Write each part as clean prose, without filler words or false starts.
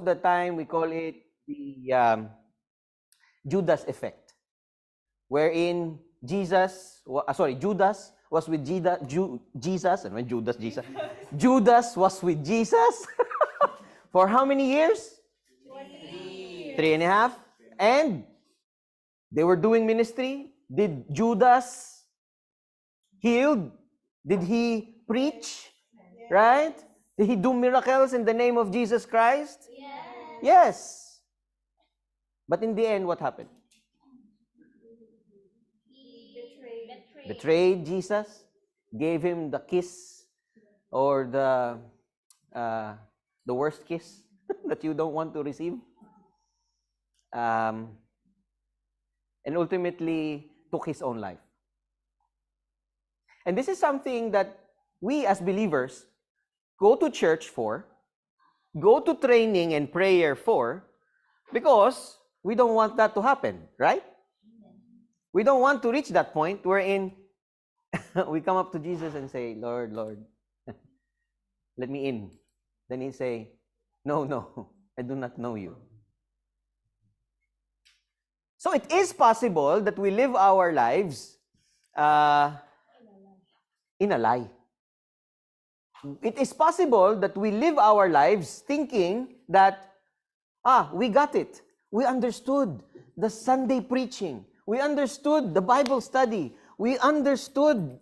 of the time, we call it the Judas effect, wherein Judas was with Jesus, and when Judas was with Jesus for how many years? 3.5. And they were doing ministry. Did Judas healed? Did he preach? Right? Did he do miracles in the name of Jesus Christ? Yes. But in the end, what happened? Betrayed Jesus, gave him the kiss, or the worst kiss that you don't want to receive, and ultimately took his own life. And this is something that we as believers go to church for, go to training and prayer for, because we don't want that to happen, right? We don't want to reach that point wherein we come up to Jesus and say, Lord, let me in. Then he say, no, I do not know you. So it is possible that we live our lives in a lie. It is possible that we live our lives thinking that, we got it. We understood the Sunday preaching. We understood the Bible study. We understood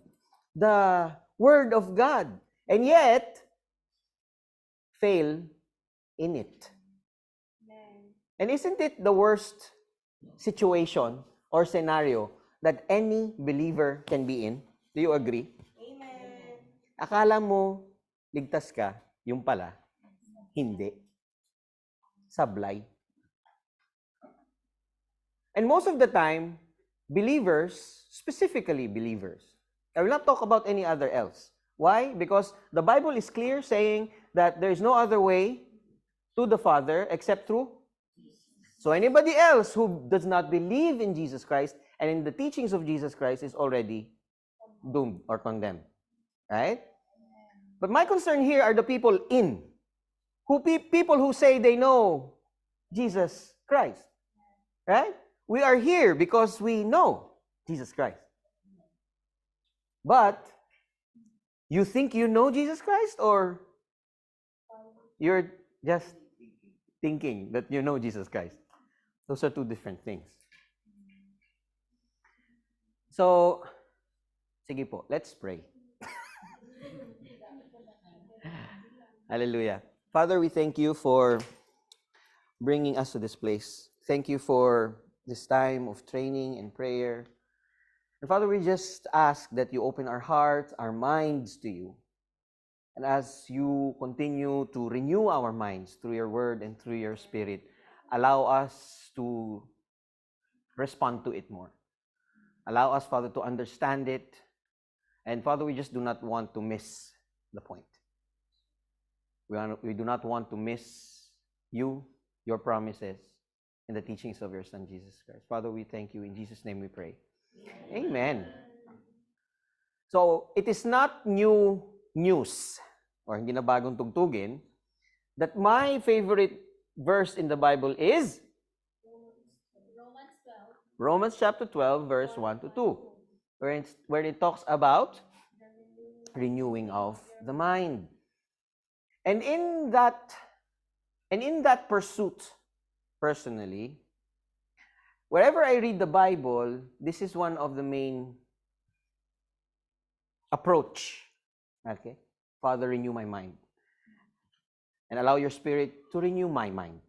the Word of God. And yet, fail in it. And isn't it the worst situation or scenario that any believer can be in? Do you agree? Amen. Akala mo, ligtas ka, yung pala, hindi. Sablay. And most of the time, believers, specifically believers, I will not talk about any other else. Why? Because the Bible is clear saying that there is no other way to the Father except through. So anybody else who does not believe in Jesus Christ and in the teachings of Jesus Christ is already doomed or condemned. Right? But my concern here are the people people who say they know Jesus Christ. Right? We are here because we know Jesus Christ. But you think you know Jesus Christ, or you're just thinking that you know Jesus Christ? Those are two different things. So, sige po, let's pray. Hallelujah. Father, we thank you for bringing us to this place. Thank you for this time of training and prayer. And Father, we just ask that you open our hearts, our minds to you. And as you continue to renew our minds through your word and through your spirit, allow us to respond to it more. Allow us, Father, to understand it. And Father, we just do not want to miss the point. We do not want to miss you, your promises, and the teachings of your Son, Jesus Christ. Father, we thank you. In Jesus' name we pray. Amen. So, it is not new news, or hindi na bagong tugtugin, that my favorite verse in the Bible is Romans chapter 12, verse 1 to 2, where it talks about renewing of the mind. And in that pursuit, personally, wherever I read the Bible, this is one of the main approach. Okay? Father, renew my mind. And allow your Spirit to renew my mind.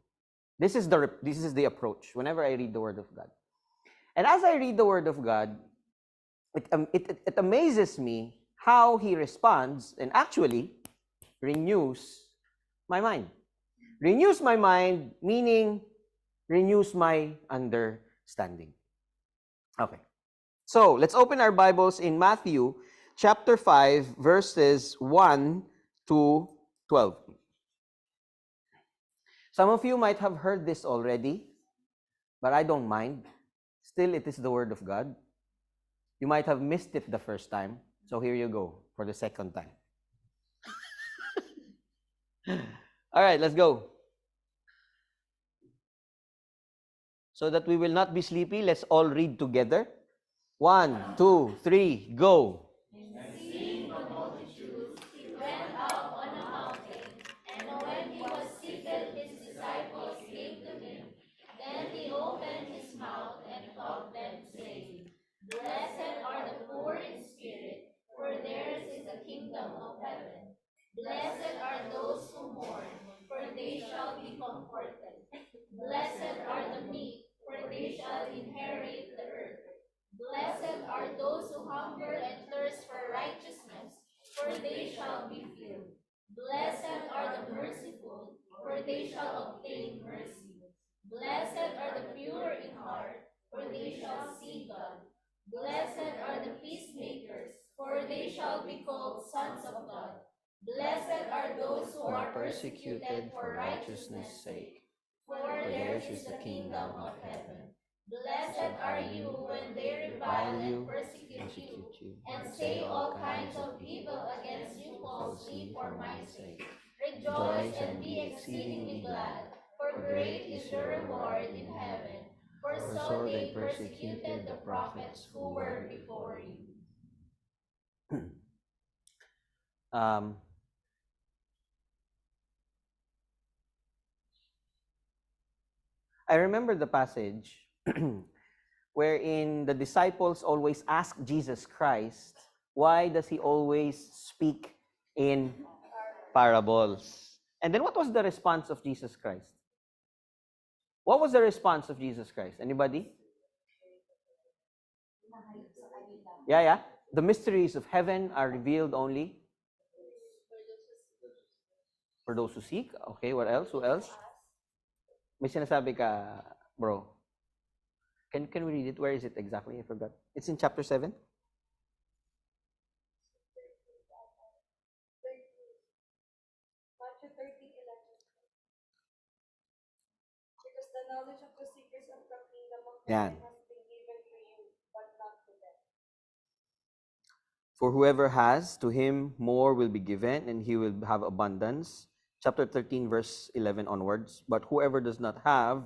This is the approach whenever I read the Word of God. And as I read the Word of God, it amazes me how He responds and actually renews my mind. Renews my mind, meaning renews my understanding. Okay. So, let's open our Bibles in Matthew chapter 5, verses 1 to 12. Some of you might have heard this already, but I don't mind. Still, it is the Word of God. You might have missed it the first time, so here you go for the second time. All right, let's go. So that we will not be sleepy, let's all read together. 1, 2, 3, go. Who are persecuted for righteousness' sake, for theirs is the kingdom of heaven. Blessed are you when they revile you, persecute you, and say all kinds of evil against you falsely for my sake. Rejoice and be exceedingly glad, for great is your reward in heaven. For so they persecuted the prophets who were before you. I remember the passage wherein the disciples always ask Jesus Christ, why does he always speak in parables? And then what was the response of Jesus Christ? What was the response of Jesus Christ? Anybody? Yeah. The mysteries of heaven are revealed only for those who seek. Okay, what else? Who else? May sinasabi ka, bro. Can we read it? Where is it exactly? I forgot. It's in chapter 7. Matthew 13:11. Because the knowledge of the secrets of the kingdom of heaven has been given to you, but not to them. For whoever has, to him more will be given, and he will have abundance. Chapter 13, verse 11 onwards. But whoever does not have,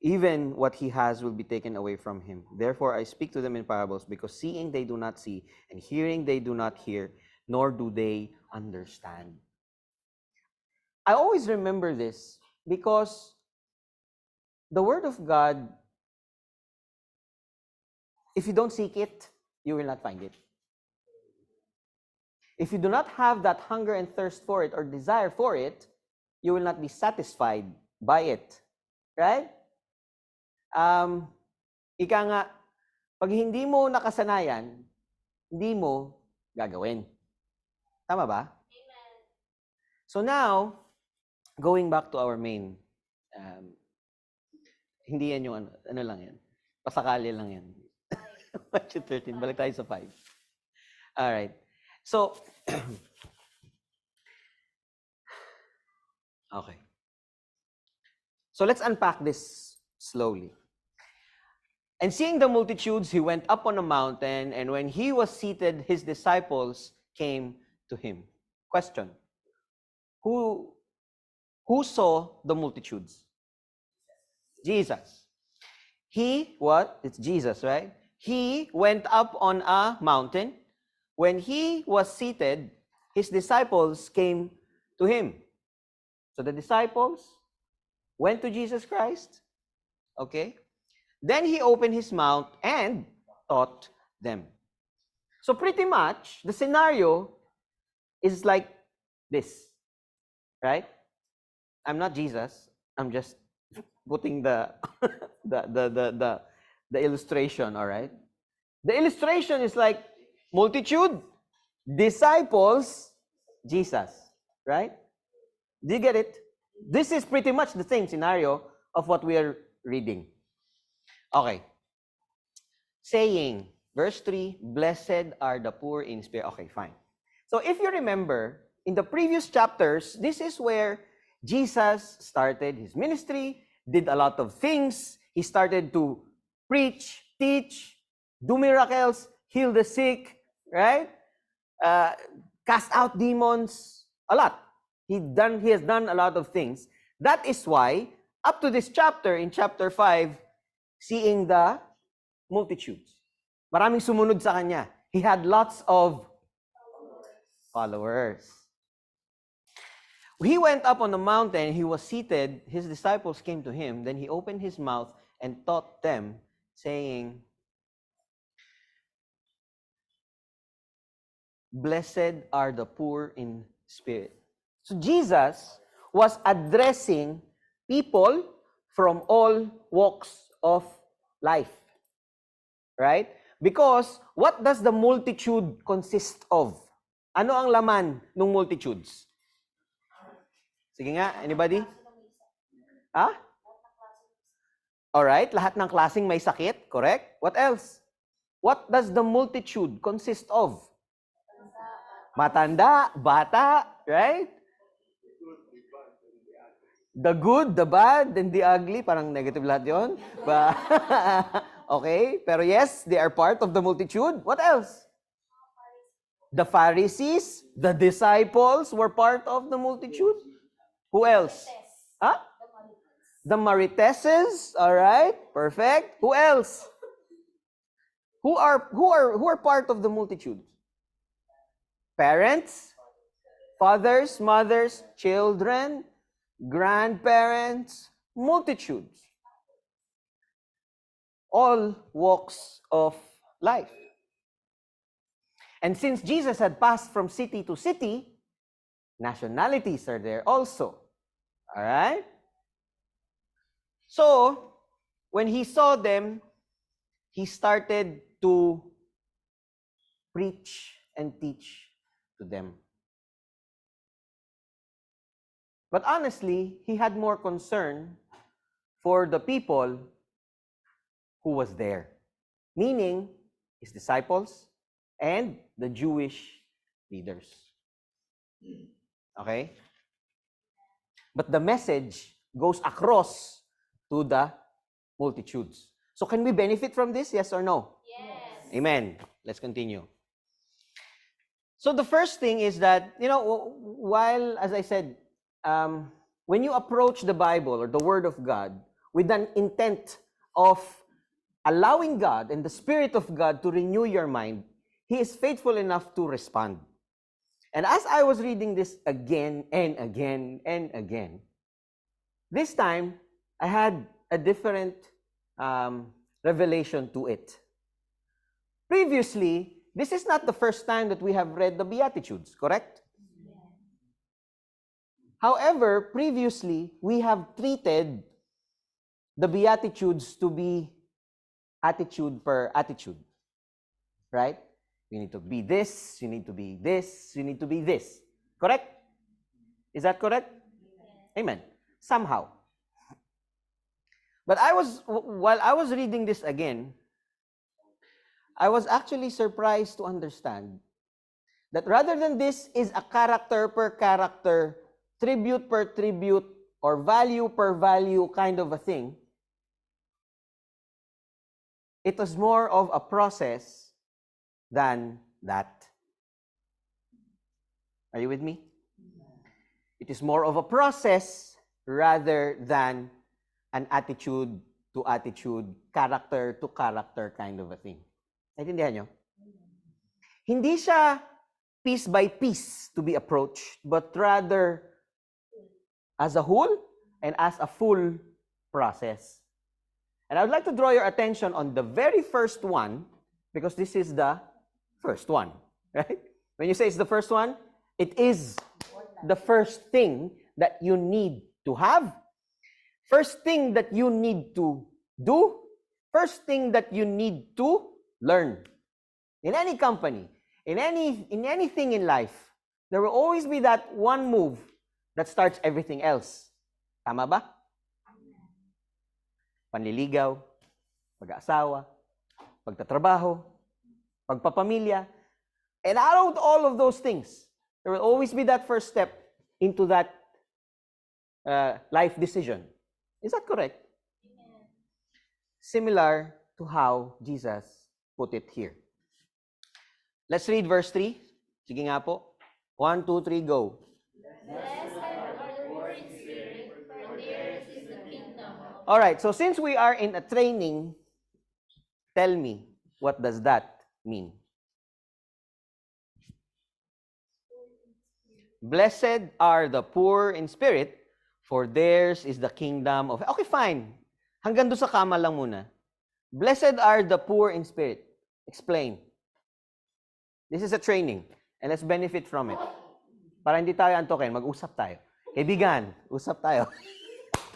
even what he has will be taken away from him. Therefore I speak to them in parables, because seeing they do not see, and hearing they do not hear, nor do they understand. I always remember this because the Word of God, if you don't seek it, you will not find it. If you do not have that hunger and thirst for it or desire for it, you will not be satisfied by it. Right? Ika nga, pag hindi mo nakasanayan, hindi mo gagawin. Tama ba? Amen. So now, going back to our main, hindi yan yung ano lang yan. Pasakali lang yan. Matthew 13, balik tayo sa 5. Alright. So, okay. So let's unpack this slowly. And seeing the multitudes, he went up on a mountain, and when he was seated, his disciples came to him. Question. Who saw the multitudes? Jesus. He, what? It's Jesus, right? He went up on a mountain. When he was seated, his disciples came to him. So the disciples went to Jesus Christ. Okay? Then he opened his mouth and taught them. So pretty much, the scenario is like this. Right? I'm not Jesus. I'm just putting the illustration, all right? The illustration is like multitude, disciples, Jesus, right? Do you get it? This is pretty much the same scenario of what we are reading. Okay. Saying, verse 3, blessed are the poor in spirit. Okay, fine. So if you remember, in the previous chapters, this is where Jesus started his ministry, did a lot of things. He started to preach, teach, do miracles, heal the sick, right? Cast out demons, a lot. He has done a lot of things. That is why up to this chapter, in chapter 5, seeing the multitudes. Maraming sumunod sa kanya. He had lots of followers. He went up on the mountain, he was seated, his disciples came to him, then he opened his mouth and taught them, saying, "Blessed are the poor in spirit." So Jesus was addressing people from all walks of life. Right? Because what does the multitude consist of? Ano ang laman ng multitudes? Sige nga, anybody? Ha? Alright, lahat ng klaseng may sakit, correct? What else? What does the multitude consist of? Matanda, bata, right? The good, the bad, and the ugly. Parang negative lahat yun. Okay, pero yes, they are part of the multitude. What else? The Pharisees, the disciples were part of the multitude. Who else? Huh? The Mariteses, all right? Perfect. Who else? Who are part of the multitude? Parents, fathers, mothers, children, grandparents, multitudes. All walks of life. And since Jesus had passed from city to city, nationalities are there also. All right? So, when he saw them, he started to preach and teach to them. But honestly, he had more concern for the people who was there, meaning his disciples and the Jewish leaders. Okay? But the message goes across to the multitudes. So can we benefit from this? Yes or no? Yes. Amen. Let's continue. So the first thing is that, while, as I said, when you approach the Bible or the Word of God with an intent of allowing God and the Spirit of God to renew your mind, He is faithful enough to respond. And as I was reading this again and again and again, this time I had a different revelation to it. Previously, this is not the first time that we have read the Beatitudes, correct? Yeah. However, previously, we have treated the Beatitudes to be attitude per attitude, right? You need to be this, you need to be this, you need to be this. Correct? Is that correct? Yeah. Amen. Somehow. But while I was reading this again, I was actually surprised to understand that rather than this is a character per character, tribute per tribute, or value per value kind of a thing, it was more of a process than that. Are you with me? It is more of a process rather than an attitude to attitude, character to character kind of a thing. Naintindihan nyo? Hindi siya piece by piece to be approached, but rather as a whole and as a full process. And I would like to draw your attention on the very first one, because this is the first one, right? When you say it's the first one, it is the first thing that you need to have, first thing that you need to do, first thing that you need to learn. In any company, in anything in life, there will always be that one move that starts everything else. Tama ba? Panliligaw, pag-aasawa, pagtatrabaho, pagpapamilya, and out of all of those things, there will always be that first step into that life decision. Is that correct? Yeah. Similar to how Jesus put it here. Let's read verse 3. Sige nga po. 1, 2, 3, go. Blessed are the poor in spirit, for theirs is the kingdom All right, so since we are in a training, tell me, what does that mean? Blessed are the poor in spirit, for theirs is the kingdom of... Okay, fine. Hanggang doon sa kama lang muna. Blessed are the poor in spirit. Explain. This is a training, and let's benefit from it. Para hindi tayo antokin, mag-usap tayo. Kaibigan, usap tayo.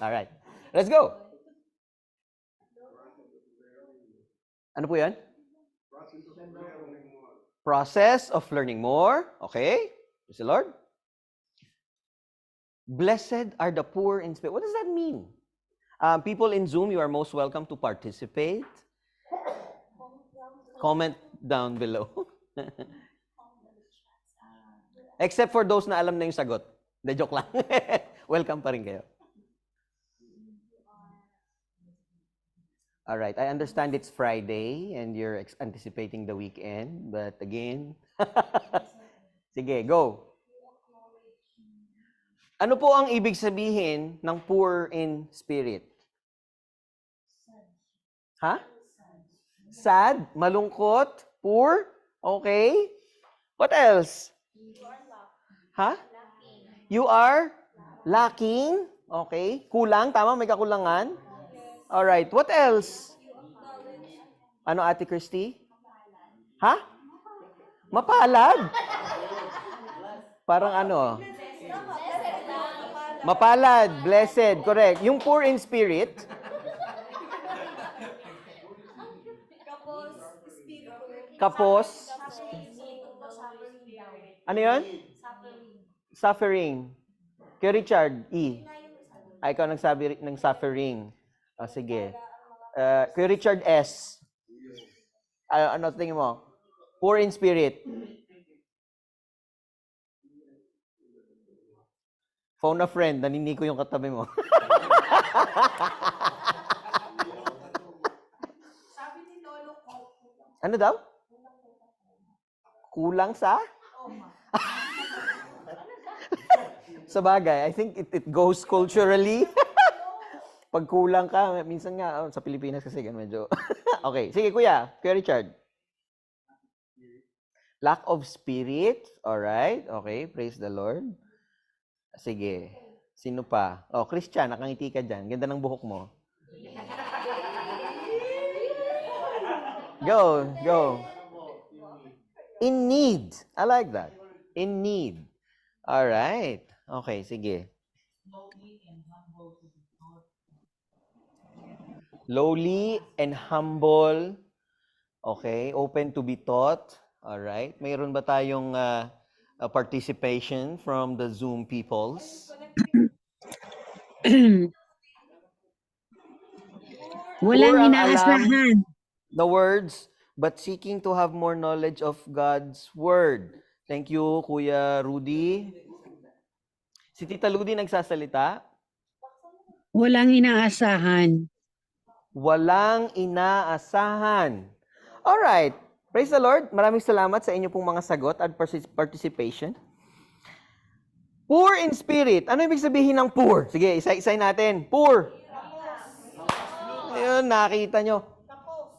All right. Let's go. Ano po yan? Process of learning more. Okay. Praise the Lord. Blessed are the poor in spirit. What does that mean? People in Zoom, you are most welcome to participate. Comment down below. Except for those na alam na yung sagot. The joke lang. Welcome pa rin kayo. All right, I understand it's Friday and you're anticipating the weekend, but again, sige, go. Ano po ang ibig sabihin ng poor in spirit? Ha? Sad, malungkot, poor, okay. What else? Ha? You are lacking, okay. Kulang, tama, may kakulangan. All right, what else? Ano, Ate Christy? Ha? Mapalad? Parang ano? Mapalad, blessed, correct. Yung poor in spirit. Kapos. Ano yun? Suffering. Kay Richard, E. Ay, ikaw nagsabi ng suffering. O, sige. Kay Richard S. Ano tingin mo? Poor in spirit. Phone a friend, naniniko yung katabi mo. Sabi ni Lolo ko, Ano daw? Kulang sa? Sa bagay, I think it goes culturally. Pag kulang ka, minsan nga, sa Pilipinas kasi medyo... Okay, sige kuya, Kuya Richard. Lack of spirit, alright, okay, praise the Lord. Sige, sino pa? Oh, Christian, nakangiti ka dyan. Ganda ng buhok mo. Go, go. In need. I like that. In need. Alright. Okay, sige. Lowly and humble. Okay, open to be taught. Alright. Mayroon ba tayong participation from the Zoom peoples? Walang Poor ang inaasahan. The words, but seeking to have more knowledge of God's Word. Thank you, Kuya Rudy. Si Tita Ludi nagsasalita. Walang inaasahan. Walang inaasahan. All right. Praise the Lord. Maraming salamat sa inyo pong mga sagot at participation. Poor in spirit. Ano ibig sabihin ng poor? Sige, isa-isay natin. Poor. Ayun, nakita nyo.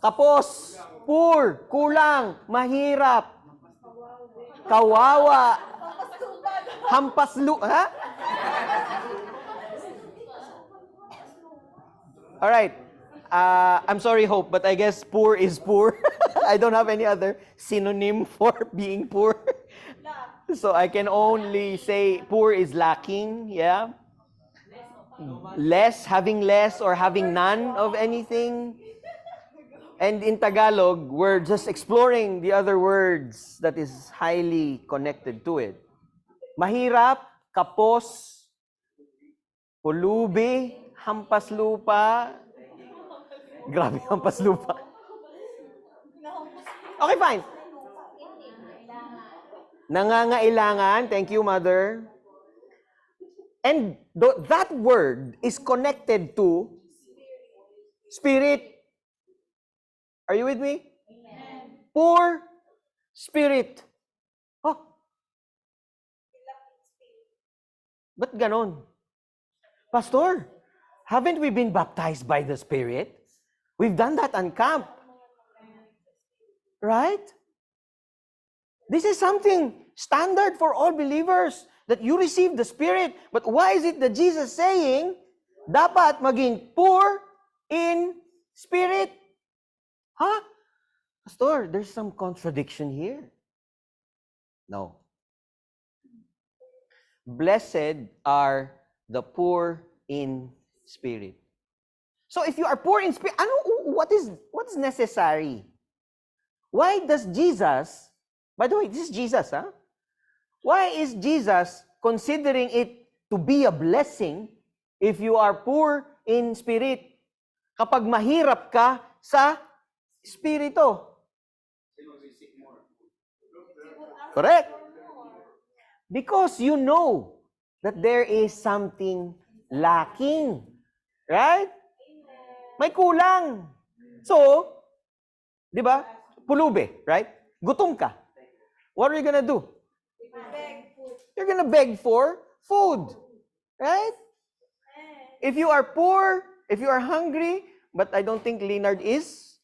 Kapos. Poor. Kulang. Mahirap. Kawawa. Ha? All right. I'm sorry, Hope, but I guess poor is poor. I don't have any other synonym for being poor. So I can only say poor is lacking, yeah? Less, having less or having none of anything. And in Tagalog, we're just exploring the other words that is highly connected to it. Mahirap, kapos, pulubi, hampas lupa. Grabe, hampas lupa. Okay, fine. Nangangailangan. Thank you, Mother. And that word is connected to spirit. Are you with me? Amen. Poor spirit. Oh. Ba't ganon? Pastor, Haven't we been baptized by the Spirit? We've done that on camp. Right? This is something standard for all believers, that you receive the Spirit. But why is it that Jesus saying, dapat maging poor in spirit? Huh? Pastor, there's some contradiction here. No. Blessed are the poor in spirit. So if you are poor in spirit, what is necessary? Why does Jesus, by the way, this is Jesus, huh? Why is Jesus considering it to be a blessing if you are poor in spirit? Kapag mahirap ka sa spirito. Correct. Because you know that there is something lacking. Right? May kulang. So, di ba? Pulube, right? Gutom ka. What are you gonna do? You're gonna beg for food. Right? If you are poor, if you are hungry, but I don't think Leonard is,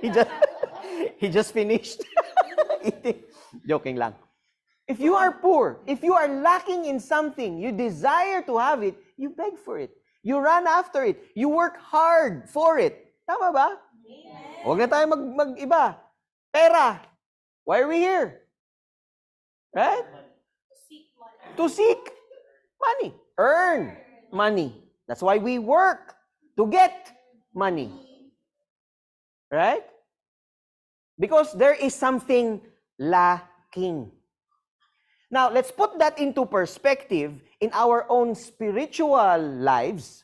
he just finished eating. Joking lang. If you are poor, if you are lacking in something, you desire to have it, you beg for it. You run after it. You work hard for it. Tama ba? Huwag na tayo mag-iba. Pera. Why are we here? Right? To seek money. Earn money. That's why we work to get money. Right? Because there is something lacking. Now, let's put that into perspective in our own spiritual lives.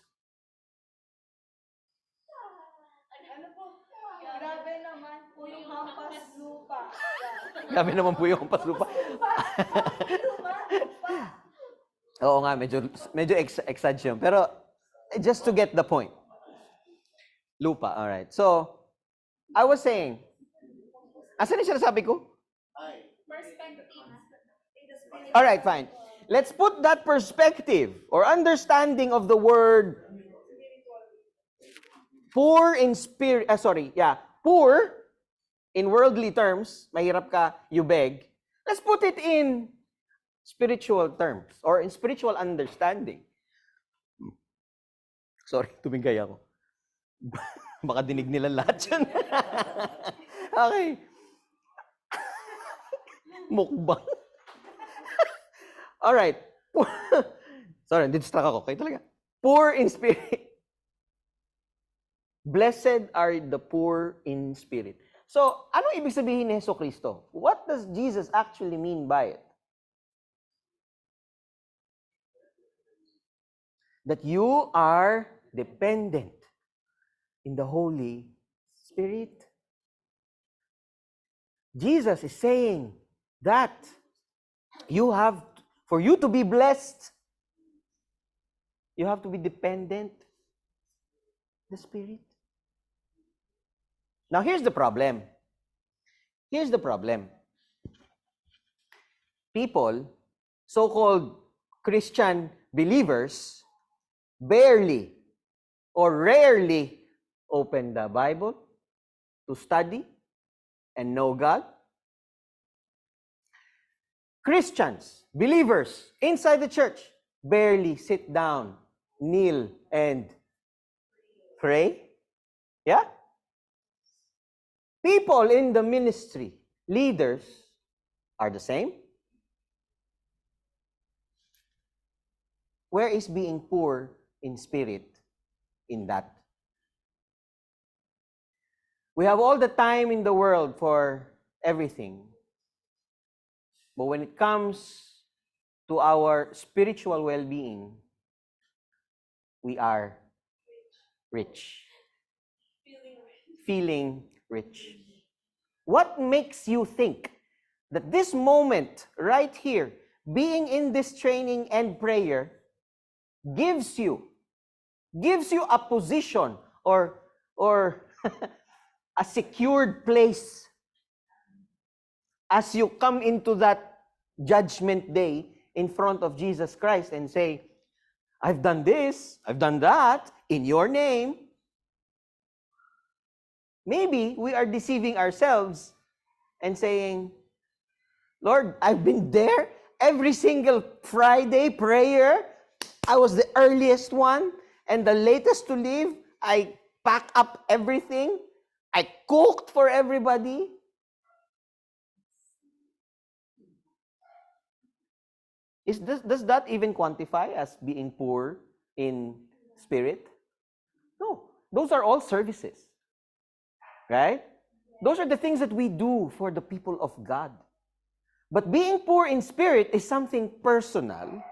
Grabe naman po yung hampas lupa. Grabe naman po yung hampas lupa. Oo nga, medyo exaggeration. Pero, just to get the point. Lupa, alright. So, I was saying, asan yung sinasabi ko? Alright, fine. Let's put that perspective or understanding of the word poor in spirit, poor in worldly terms, mahirap ka, you beg. Let's put it in spiritual terms or in spiritual understanding. Sorry, tumingay ako. Baka dinig nila lahat yan. Okay. Mukbang. Alright. Sorry, distract ako. Kayo talaga. Poor in spirit. Blessed are the poor in spirit. So, anong ibig sabihin ni Hesus Kristo? What does Jesus actually mean by it? That you are dependent in the Holy Spirit. Jesus is saying that for you to be blessed, you have to be dependent on the Spirit. Now, here's the problem. Here's the problem. People, so-called Christian believers, barely or rarely open the Bible to study and know God. Christians, believers inside the church, barely sit down, kneel, and pray. Yeah? People in the ministry, leaders, are the same. Where is being poor in spirit in that? We have all the time in the world for everything. But when it comes to our spiritual well-being, we are rich. Feeling rich. What makes you think that this moment right here, being in this training and prayer, gives you a position or a secured place as you come into that judgment day in front of Jesus Christ and say, I've done this, I've done that in your name. Maybe we are deceiving ourselves and saying, Lord, I've been there every single Friday prayer. I was the earliest one and the latest to leave. I packed up everything. I cooked for everybody. Does that even quantify as being poor in spirit? No. Those are all services. Right? Those are the things that we do for the people of God. But being poor in spirit is something personal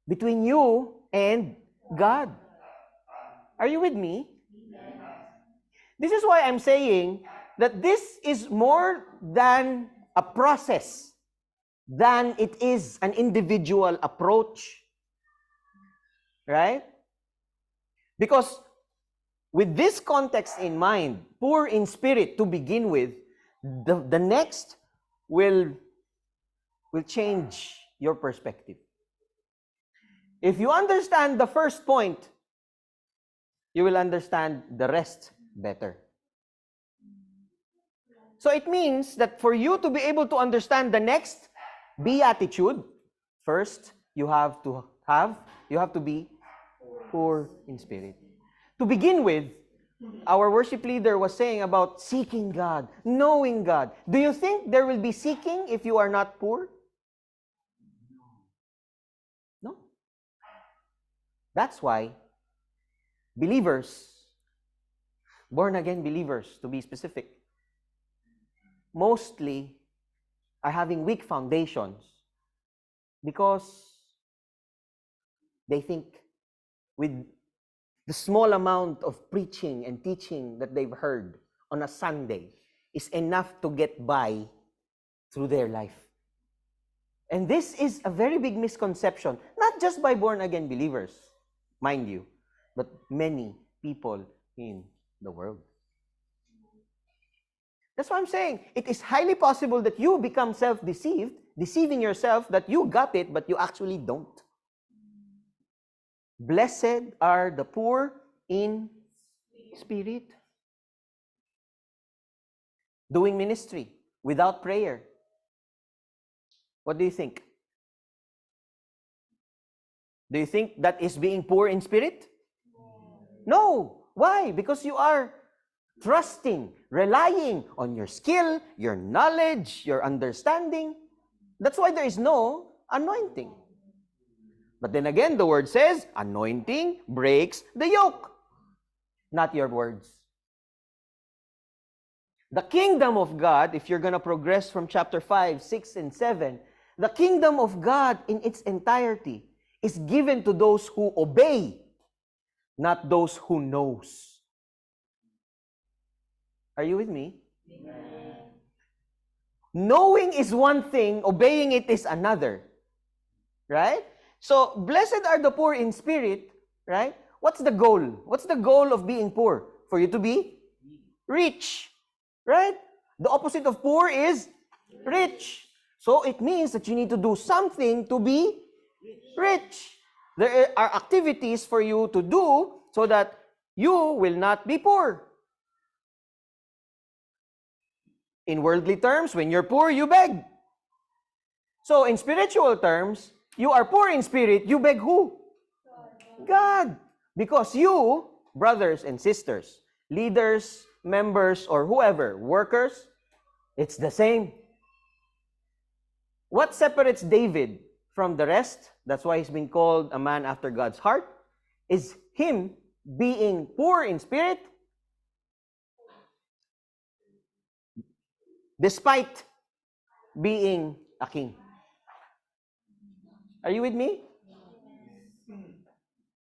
between you and God. Are you with me? This is why I'm saying that this is more than a process, than it is an individual approach. Right? Because with this context in mind, poor in spirit to begin with, the next will change your perspective. If you understand the first point, you will understand the rest better. So it means that for you to be able to understand the next beatitude, first you have to be poor in spirit. To begin with, our worship leader was saying about seeking God, knowing God. Do you think there will be seeking if you are not poor? No. That's why believers, born-again believers to be specific, mostly are having weak foundations because they think with the small amount of preaching and teaching that they've heard on a Sunday is enough to get by through their life. And this is a very big misconception, not just by born-again believers, mind you, but many people in the world. That's why I'm saying it is highly possible that you become self-deceived, deceiving yourself that you got it, but you actually don't. Blessed are the poor in spirit. Doing ministry without prayer. What do you think? Do you think that is being poor in spirit? No. Why? Because you are trusting, relying on your skill, your knowledge, your understanding. That's why there is no anointing. But then again, the word says, anointing breaks the yoke. Not your words. The kingdom of God, if you're going to progress from chapter 5, 6, and 7, the kingdom of God in its entirety is given to those who obey, not those who knows. Are you with me? Amen. Knowing is one thing, obeying it is another. Right? So, blessed are the poor in spirit, right? What's the goal? What's the goal of being poor? For you to be rich, right? The opposite of poor is rich. So, it means that you need to do something to be rich. There are activities for you to do so that you will not be poor. In worldly terms, when you're poor, you beg. So, in spiritual terms, you are poor in spirit, you beg who? God. Because you, brothers and sisters, leaders, members, or whoever, workers, it's the same. What separates David from the rest, that's why he's been called a man after God's heart, is him being poor in spirit, despite being a king. Are you with me?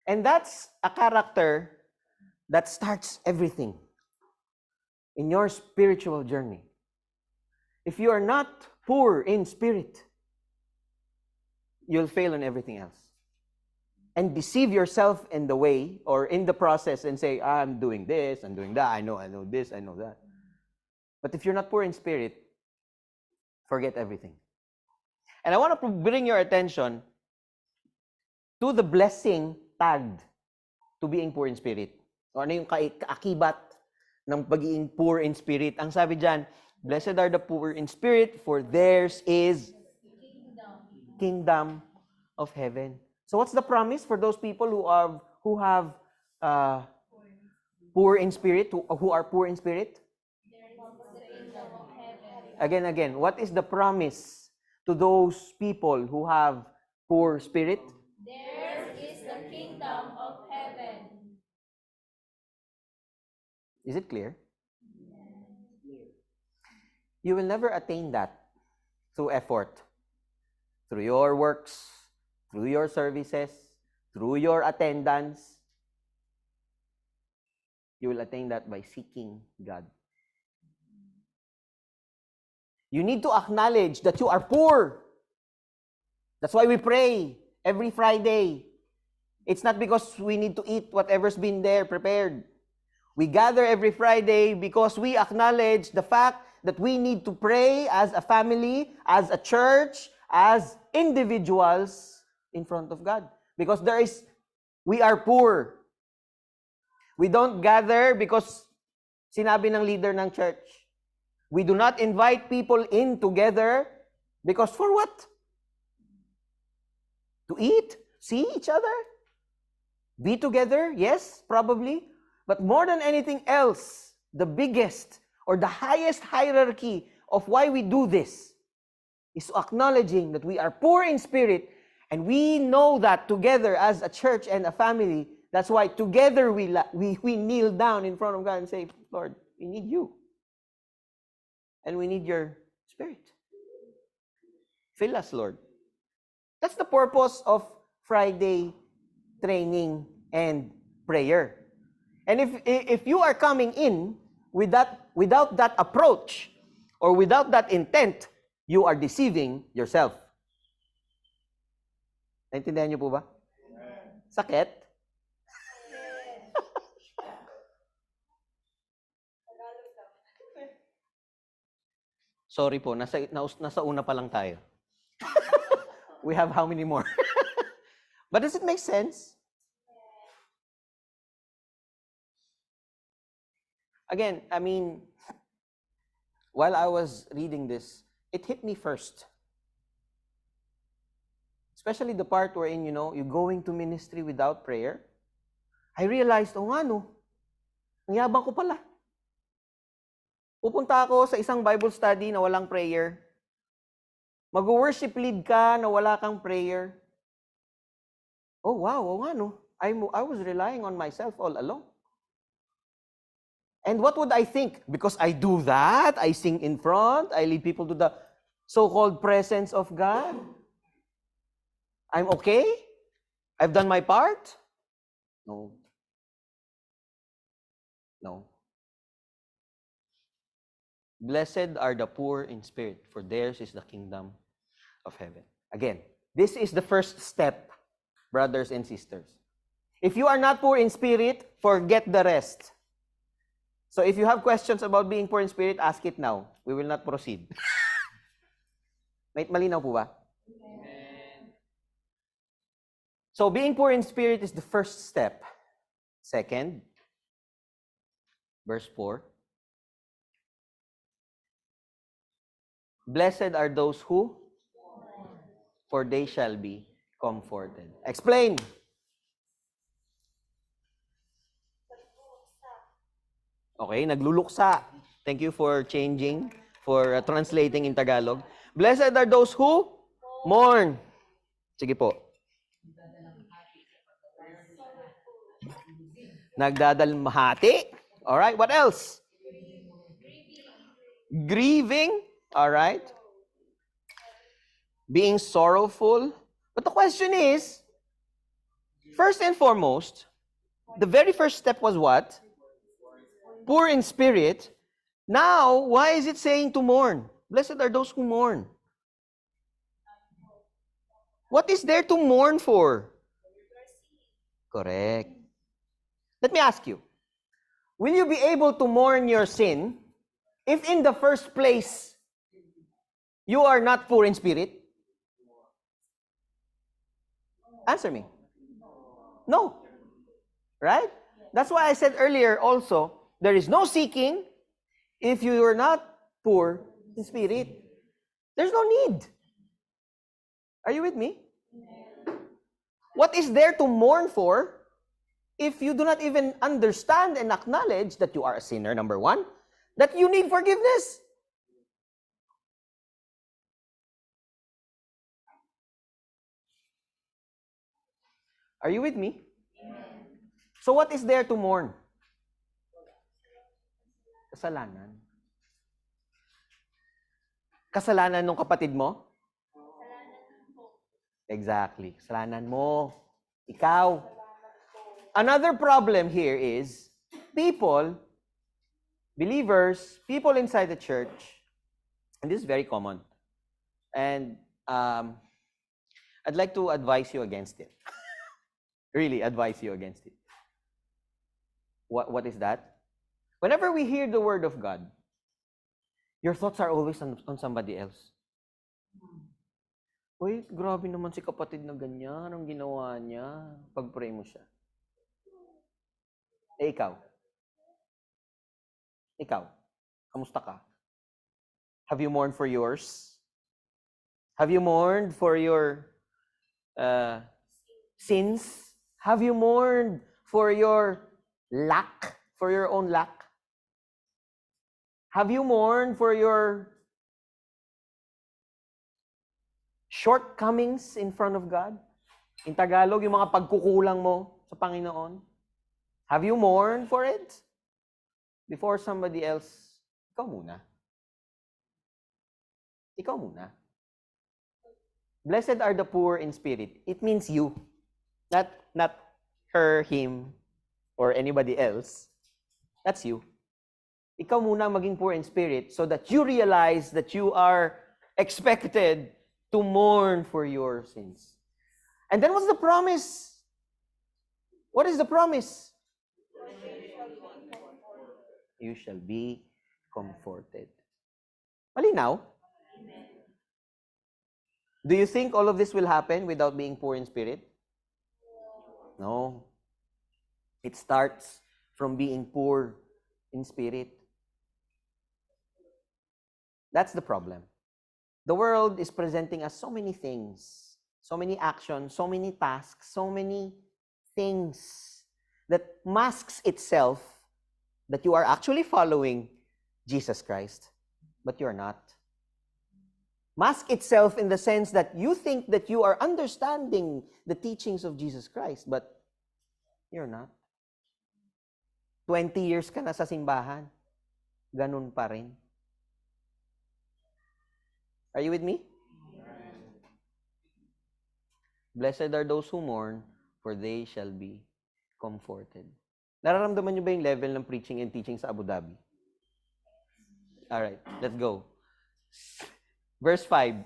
And that's a character that starts everything in your spiritual journey. If you are not poor in spirit, you'll fail in everything else. And deceive yourself in the way or in the process and say, I'm doing this, I'm doing that, I know this, I know that. But if you're not poor in spirit, forget everything. And I want to bring your attention to the blessing tagged to being poor in spirit. O ano yung kaakibat ng pagiging poor in spirit? Ang sabi diyan, blessed are the poor in spirit, for theirs is kingdom of heaven. So what's the promise for those people who have poor in spirit, who are poor in spirit? Again, what is the promise to those people who have poor spirit? Theirs is the kingdom of heaven. Is it clear? You will never attain that through effort, through your works, through your services, through your attendance. You will attain that by seeking God. You need to acknowledge that you are poor. That's why we pray every Friday. It's not because we need to eat whatever's been there prepared. We gather every Friday because we acknowledge the fact that we need to pray as a family, as a church, as individuals in front of God. Because we are poor. We don't gather because sinabi ng leader ng church. We do not invite people in together because for what? To eat? See each other? Be together? Yes, probably. But more than anything else, the biggest or the highest hierarchy of why we do this is acknowledging that we are poor in spirit, and we know that together as a church and a family, that's why together we kneel down in front of God and say, Lord, we need you. And we need your spirit. Fill us, Lord. That's the purpose of Friday training and prayer. And if you are coming in without that approach or without that intent, you are deceiving yourself. Naintindihan niyo po ba? Sakit? Sorry po, nasa una pa lang tayo. We have how many more? But does it make sense? Again, I mean, while I was reading this, it hit me first. Especially the part wherein, you're going to ministry without prayer. I realized, ang yabang ko pala. Pupunta ako sa isang Bible study na walang prayer. Mag-worship lead ka na wala kang prayer. Oh, wow, I was relying on myself all along. And what would I think? Because I do that, I sing in front, I lead people to the so-called presence of God. I'm okay? I've done my part? No. Blessed are the poor in spirit, for theirs is the kingdom of heaven. Again, this is the first step, brothers and sisters. If you are not poor in spirit, forget the rest. So if you have questions about being poor in spirit, ask it now. We will not proceed. Malinaw po ba? Amen. So being poor in spirit is the first step. Second, verse 4. Blessed are those who? For they shall be comforted. Explain. Okay, nagluluksa. Thank you for changing, for translating in Tagalog. Blessed are those who? Mourn. Sige po. Nagdadalmahati. All right, what else? Grieving. All right. Being sorrowful. But the question is, first and foremost, the very first step was what? Poor in spirit. Now, why is it saying to mourn? Blessed are those who mourn. What is there to mourn for? Correct. Let me ask you, will you be able to mourn your sin if in the first place you are not poor in spirit? Answer me. No. Right? That's why I said earlier also, there is no seeking if you are not poor in spirit. There's no need. Are you with me? What is there to mourn for if you do not even understand and acknowledge that you are a sinner, number one, that you need forgiveness? Are you with me? So what is there to mourn? Kasalanan. Kasalanan ng kapatid mo? Exactly. Kasalanan mo. Ikaw. Another problem here is people, believers, people inside the church, and this is very common, and I'd like to advise you against it. Really advise you against it. What is that? Whenever we hear the word of God, your thoughts are always on somebody else. Uy, grabe naman si kapatid na ganyan. Anong ginawa niya? Pag-pray mo siya. Eh, ikaw? Ikaw? Kamusta ka? Have you mourned for yours? Have you mourned for your sins? Have you mourned for your lack? For your own lack? Have you mourned for your shortcomings in front of God? In Tagalog, yung mga pagkukulang mo sa Panginoon. Have you mourned for it? Before somebody else, ikaw muna. Ikaw muna. Blessed are the poor in spirit. It means you. Not her, him, or anybody else. That's you. Ikaw muna maging poor in spirit so that you realize that you are expected to mourn for your sins. And then what's the promise? What is the promise? You shall be comforted. Malinaw? Do you think all of this will happen without being poor in spirit? No. It starts from being poor in spirit. That's the problem. The world is presenting us so many things, so many actions, so many tasks, so many things that masks itself that you are actually following Jesus Christ, but you're not. Mask itself in the sense that you think that you are understanding the teachings of Jesus Christ, but you're not. 20 years ka na sa simbahan, ganun pa rin. Are you with me? Blessed are those who mourn, for they shall be comforted. Nararamdaman niyo ba yung level ng preaching and teaching sa Abu Dhabi? Alright, let's go. Verse 5.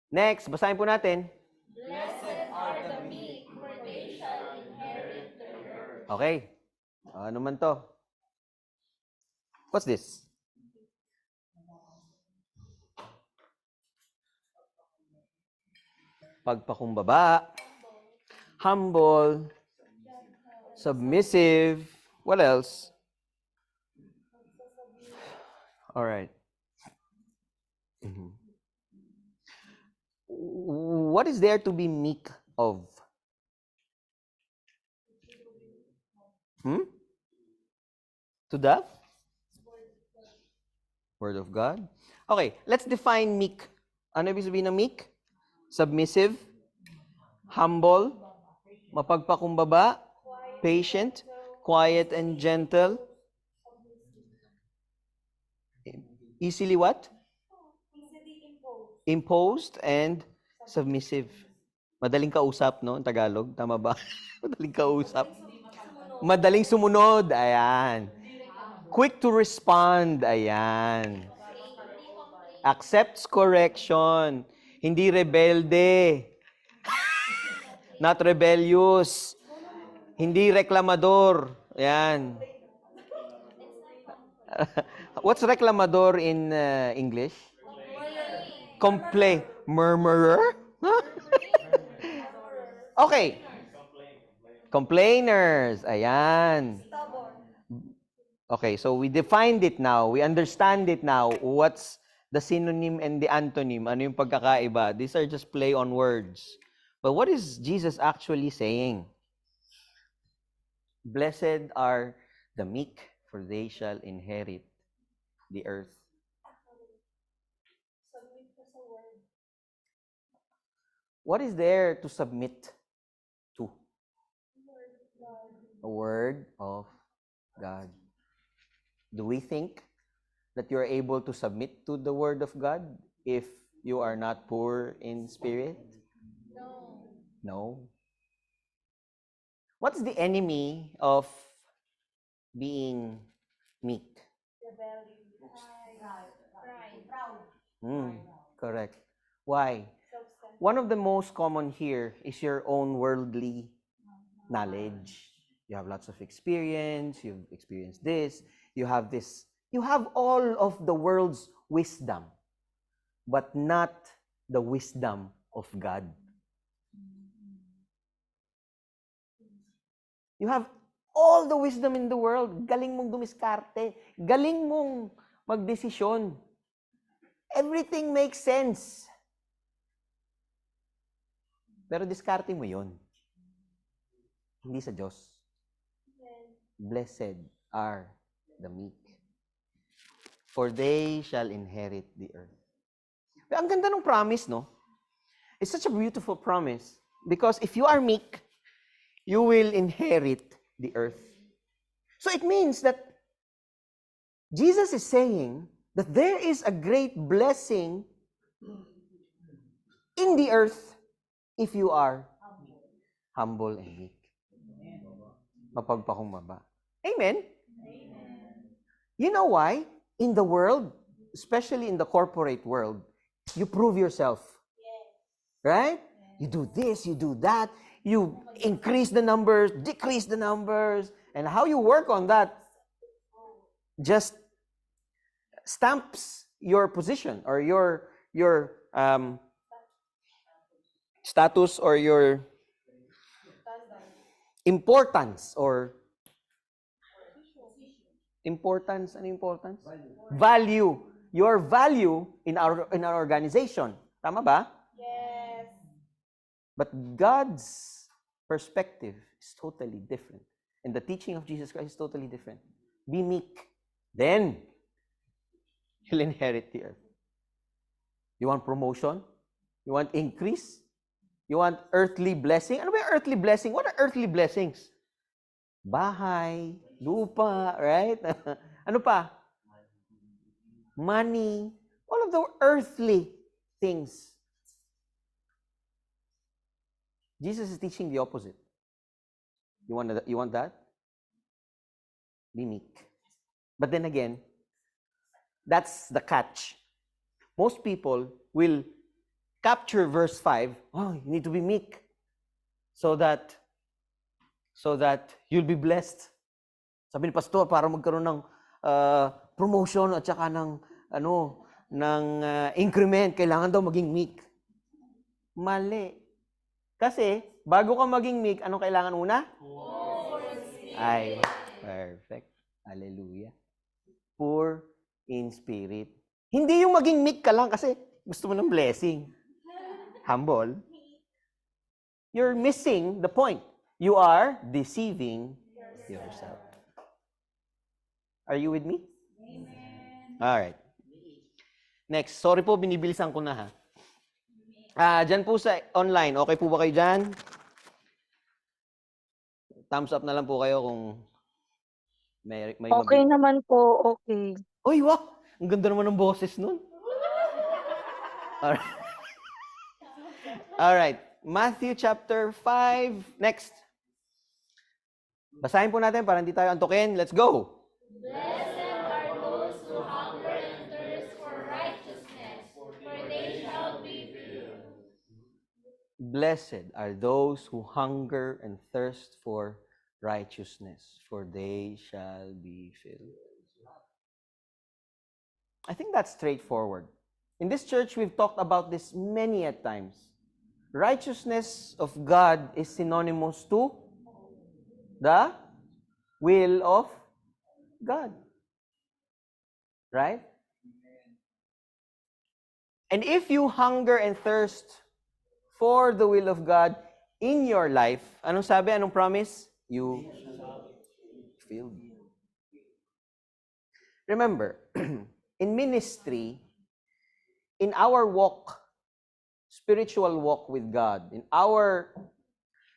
Next, basahin po natin. Blessed are the meek, for they shall inherit the earth. Okay. Ano man to? What's this? Pagpakumbaba, humble, submissive. What else? All right. What is there to be meek of? To the Word of God. Okay, let's define meek. Ano ibig sabihin ng meek? Submissive, humble, mapagpakumbaba, patient, quiet and gentle. Easily what? Imposed and submissive. Madaling kausap, no? In Tagalog, tama ba? Madaling kausap. Madaling sumunod, ayan. Quick to respond, ayan. Accepts correction. Hindi rebelde. Not rebellious. Hindi reklamador. Ayan. What's reklamador in English? Murmurer? Okay. Complainers. Ayan. Stubborn. Okay, so we defined it now. We understand it now. What's the synonym and the antonym? Ano yung pagkakaiba? These are just play on words. But what is Jesus actually saying? Blessed are the meek, for they shall inherit the earth. Submit ka sa word. What is there to submit to? Word of God. A word of God. Do we think that you are able to submit to the word of God if you are not poor in spirit? No. No. What's the enemy of being meek? Rebellion. Pride. Correct. Why? Self-centered. One of the most common here is your own worldly knowledge. You have lots of experience, you've experienced this, you have this, you have all of the world's wisdom, but not the wisdom of God. You have all the wisdom in the world. Galing mong dumiskarte. Galing mong magdesisyon. Everything makes sense. Pero diskarte mo yun. Hindi sa Diyos. Blessed are the meek, for they shall inherit the earth. Ang ganda ng promise, no? It's such a beautiful promise. Because if you are meek, you will inherit the earth. So it means that Jesus is saying that there is a great blessing in the earth if you are humble and meek. Mapagpakumbaba. Amen? You know why? In the world, especially in the corporate world, you prove yourself. Right? You do this, you do that. You increase the numbers, decrease the numbers. And how you work on that just stamps your position or your status or your importance or importance. Ano importance? Value. Your value in our organization. Tama ba? Yes. But God's perspective is totally different. And the teaching of Jesus Christ is totally different. Be meek. Then, you'll inherit the earth. You want promotion? You want increase? You want earthly blessing? Ano ba yung earthly blessing? What are earthly blessings? Bahay, lupa, right? Ano pa? Money. All of the earthly things. Jesus is teaching the opposite. You want that? Be meek. But then again, that's the catch. Most people will capture verse 5. Oh, you need to be meek so that you'll be blessed. Sabi ni pastor, para magkaroon ng promotion at saka ng increment, kailangan daw maging meek. Mali. Kasi bago ka maging meek, anong kailangan una? Ay, perfect. Hallelujah. Poor in spirit. Hindi yung maging meek ka lang kasi gusto mo ng blessing. Humble. You're missing the point. You are deceiving yourself. Are you with me? Amen. All right. Next. Sorry po, binibilisan ko na ha. Dyan po sa online. Okay po ba kayo dyan? Thumbs up na lang po kayo kung may Okay naman po, okay. Uy, wow! Ang ganda naman ng boses nun. Alright. Alright. Matthew chapter 5. Next. Basahin po natin para hindi tayo antukin. Let's go! Blessed are those who hunger and thirst for righteousness, for they shall be filled. Blessed are those who hunger and thirst for righteousness, for they shall be filled. I think that's straightforward. In this church, we've talked about this many a times. righteousness of God is synonymous to the will of God. Right? And if you hunger and thirst for the will of God in your life, anong sabi? Anong promise? You filled. Remember, in ministry, in our walk, spiritual walk with God, in our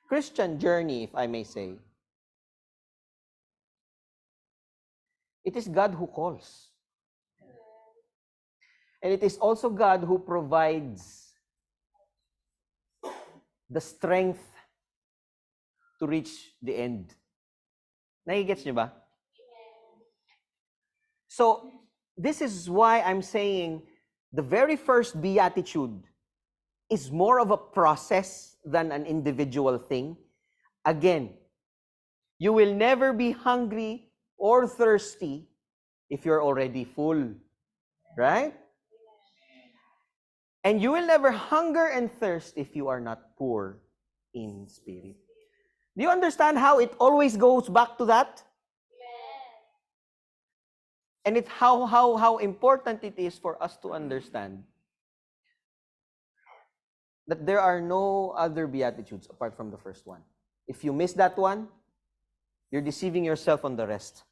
Christian journey, if I may say, it is God who calls. And it is also God who provides the strength to reach the end. Nagigets niyo ba? So, this is why I'm saying the very first beatitude is more of a process than an individual thing. Again, you will never be hungry or thirsty if you're already full. Right? And you will never hunger and thirst if you are not poor in spirit. Do you understand how it always goes back to that? And it's how important it is for us to understand that there are no other beatitudes apart from the first one. If you miss that one, you're deceiving yourself on the rest.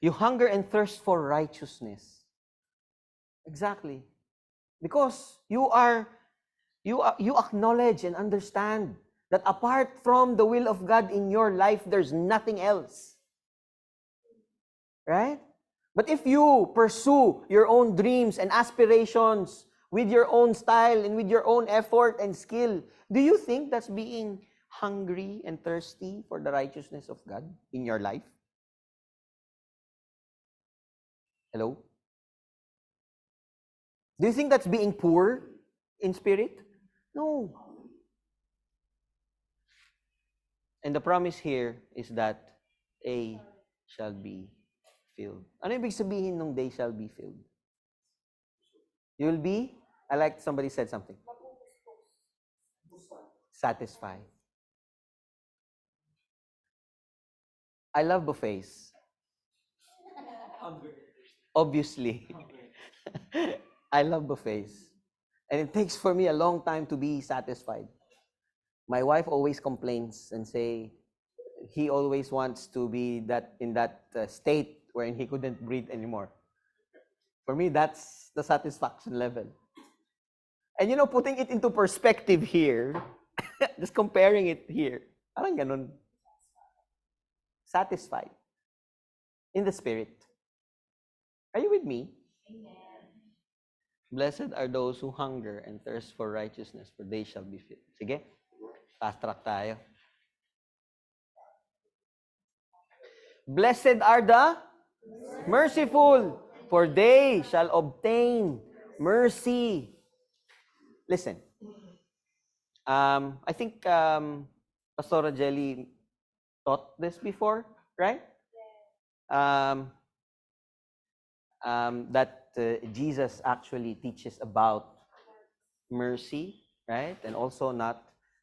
You hunger and thirst for righteousness. Exactly. Because you acknowledge and understand that apart from the will of God in your life, there's nothing else. Right? But if you pursue your own dreams and aspirations with your own style and with your own effort and skill, do you think that's being hungry and thirsty for the righteousness of God in your life? Hello? Do you think that's being poor in spirit? No. And the promise here is that they shall be filled. Ano ibig sabihin nung they shall be filled? You will be, I like somebody said something. Satisfied. I love buffets. Obviously. I love buffets. And it takes for me a long time to be satisfied. My wife always complains and say he always wants to be in that state wherein he couldn't breathe anymore. For me, that's the satisfaction level. And putting it into perspective here, just comparing it here, parang ganun. Satisfied in the spirit. Are you with me? Amen. Blessed are those who hunger and thirst for righteousness, for they shall be filled. Sige, fast track tayo. Blessed are the merciful, for they shall obtain mercy. Listen, I think Pastora Jelly taught this before, right? That Jesus actually teaches about mercy, right? And also not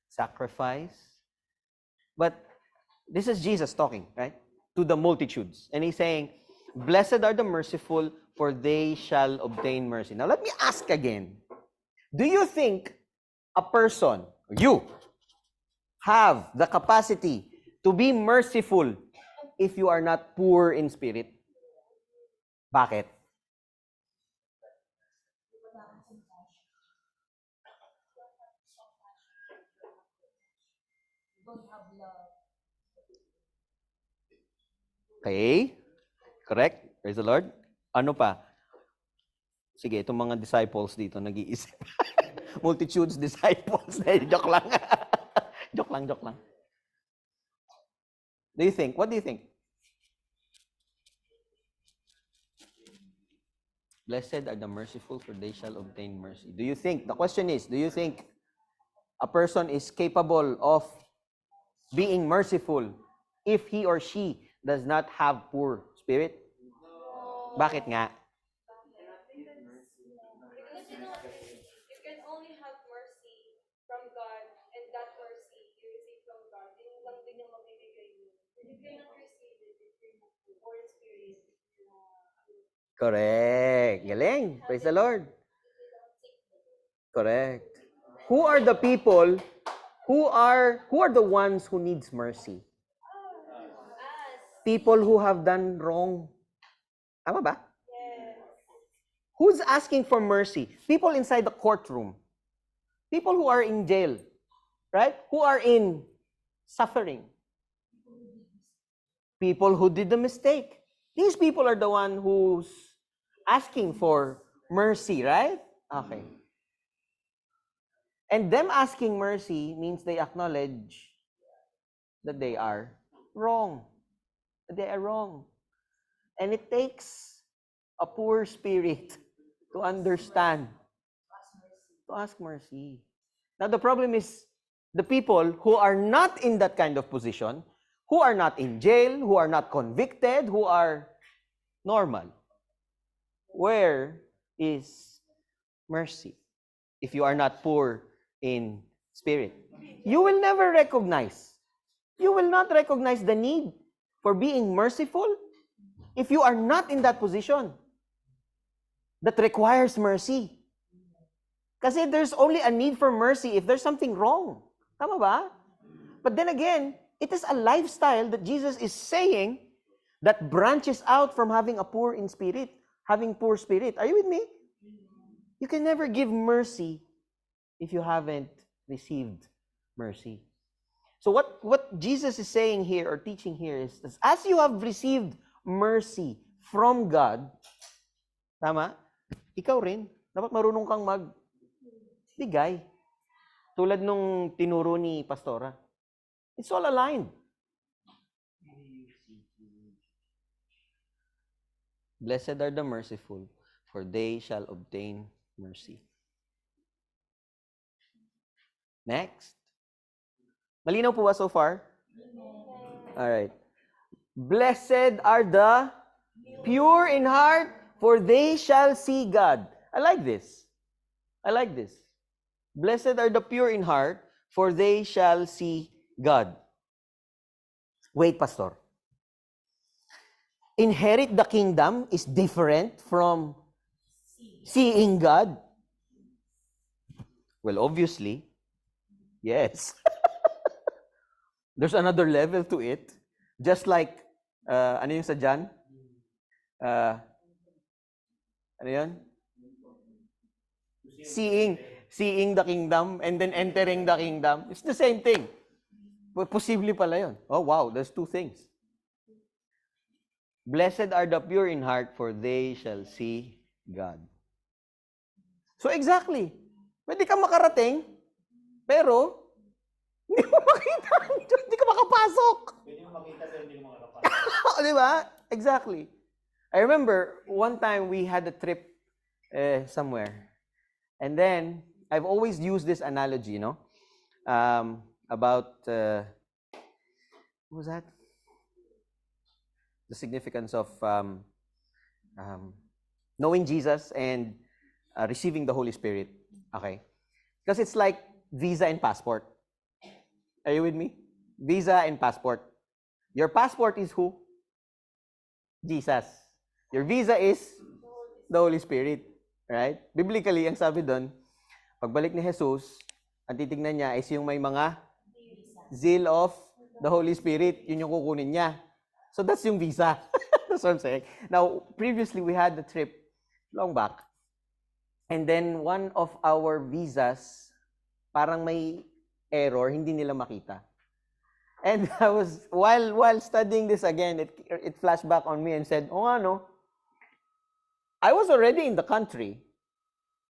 sacrifice. But this is Jesus talking, right? To the multitudes. And he's saying, blessed are the merciful, for they shall obtain mercy. Now let me ask again. Do you think a person, you, have the capacity to be merciful if you are not poor in spirit? Bakit? Okay. Correct. Praise the Lord. Ano pa? Sige, itong mga disciples dito nag-iisip. Multitudes disciples. Joke lang. Joke lang. Do you think? What do you think? Blessed are the merciful, for they shall obtain mercy. Do you think? The question is, do you think a person is capable of being merciful if he or she does not have poor spirit? Bakit nga? Because you can only have mercy Correct. Galing. Praise the Lord. Correct. Who are the people who are the ones who needs mercy? People who have done wrong. Tama ba? Who's asking for mercy? People inside the courtroom. People who are in jail. Right? Who are in suffering. People who did the mistake. These people are the one who's asking for mercy, right? Okay. And them asking mercy means they acknowledge that they are wrong. That they are wrong. And it takes a poor spirit to understand, to ask mercy. Now the problem is the people who are not in that kind of position, who are not in jail, who are not convicted, who are normal. Where is mercy? If you are not poor in spirit, you will never recognize. You will not recognize the need for being merciful if you are not in that position that requires mercy. Kasi there's only a need for mercy if there's something wrong. Tama ba? But then again, it is a lifestyle that Jesus is saying that branches out from having a poor in spirit, having poor spirit. Are you with me? You can never give mercy if you haven't received mercy. So what Jesus is saying here or teaching here is, as you have received mercy from God, tama? Ikaw rin, dapat marunong kang magbigay. Tulad nung tinuro ni Pastora. It's all aligned. Blessed are the merciful, for they shall obtain mercy. Next. Malinaw po ba so far? All right. Blessed are the pure in heart, for they shall see God. I like this. I like this. Blessed are the pure in heart, for they shall see God. Wait, Pastor. Inherit the kingdom is different from seeing God? Well, obviously, yes. There's another level to it. Just like, ano yung sa John? Ano yun? Seeing the kingdom and then entering the kingdom. It's the same thing. Posible pala yun. Oh, wow, there's two things. Blessed are the pure in heart, for they shall see God. So exactly, pwede ka makarating, pero hindi mo makita ang Diyos, hindi ka makapasok. Pwede mo makita pero hindi mo makapasok. Di ba? Exactly. I remember one time we had a trip somewhere. And then, I've always used this analogy, about, what was that? The significance of knowing Jesus and receiving the Holy Spirit. Okay? Because it's like visa and passport. Are you with me? Visa and passport. Your passport is who? Jesus. Your visa is the Holy Spirit. Right? Biblically, ang sabi doon, pagbalik ni Jesus, ang titignan niya is yung may mga zeal of the Holy Spirit. Yun yung kukunin niya. So that's yung visa. That's what I'm saying. Now, previously we had the trip long back. And then one of our visas, parang may error, hindi nila makita. And I was, while studying this again, it flashed back on me and said, oh ano, I was already in the country,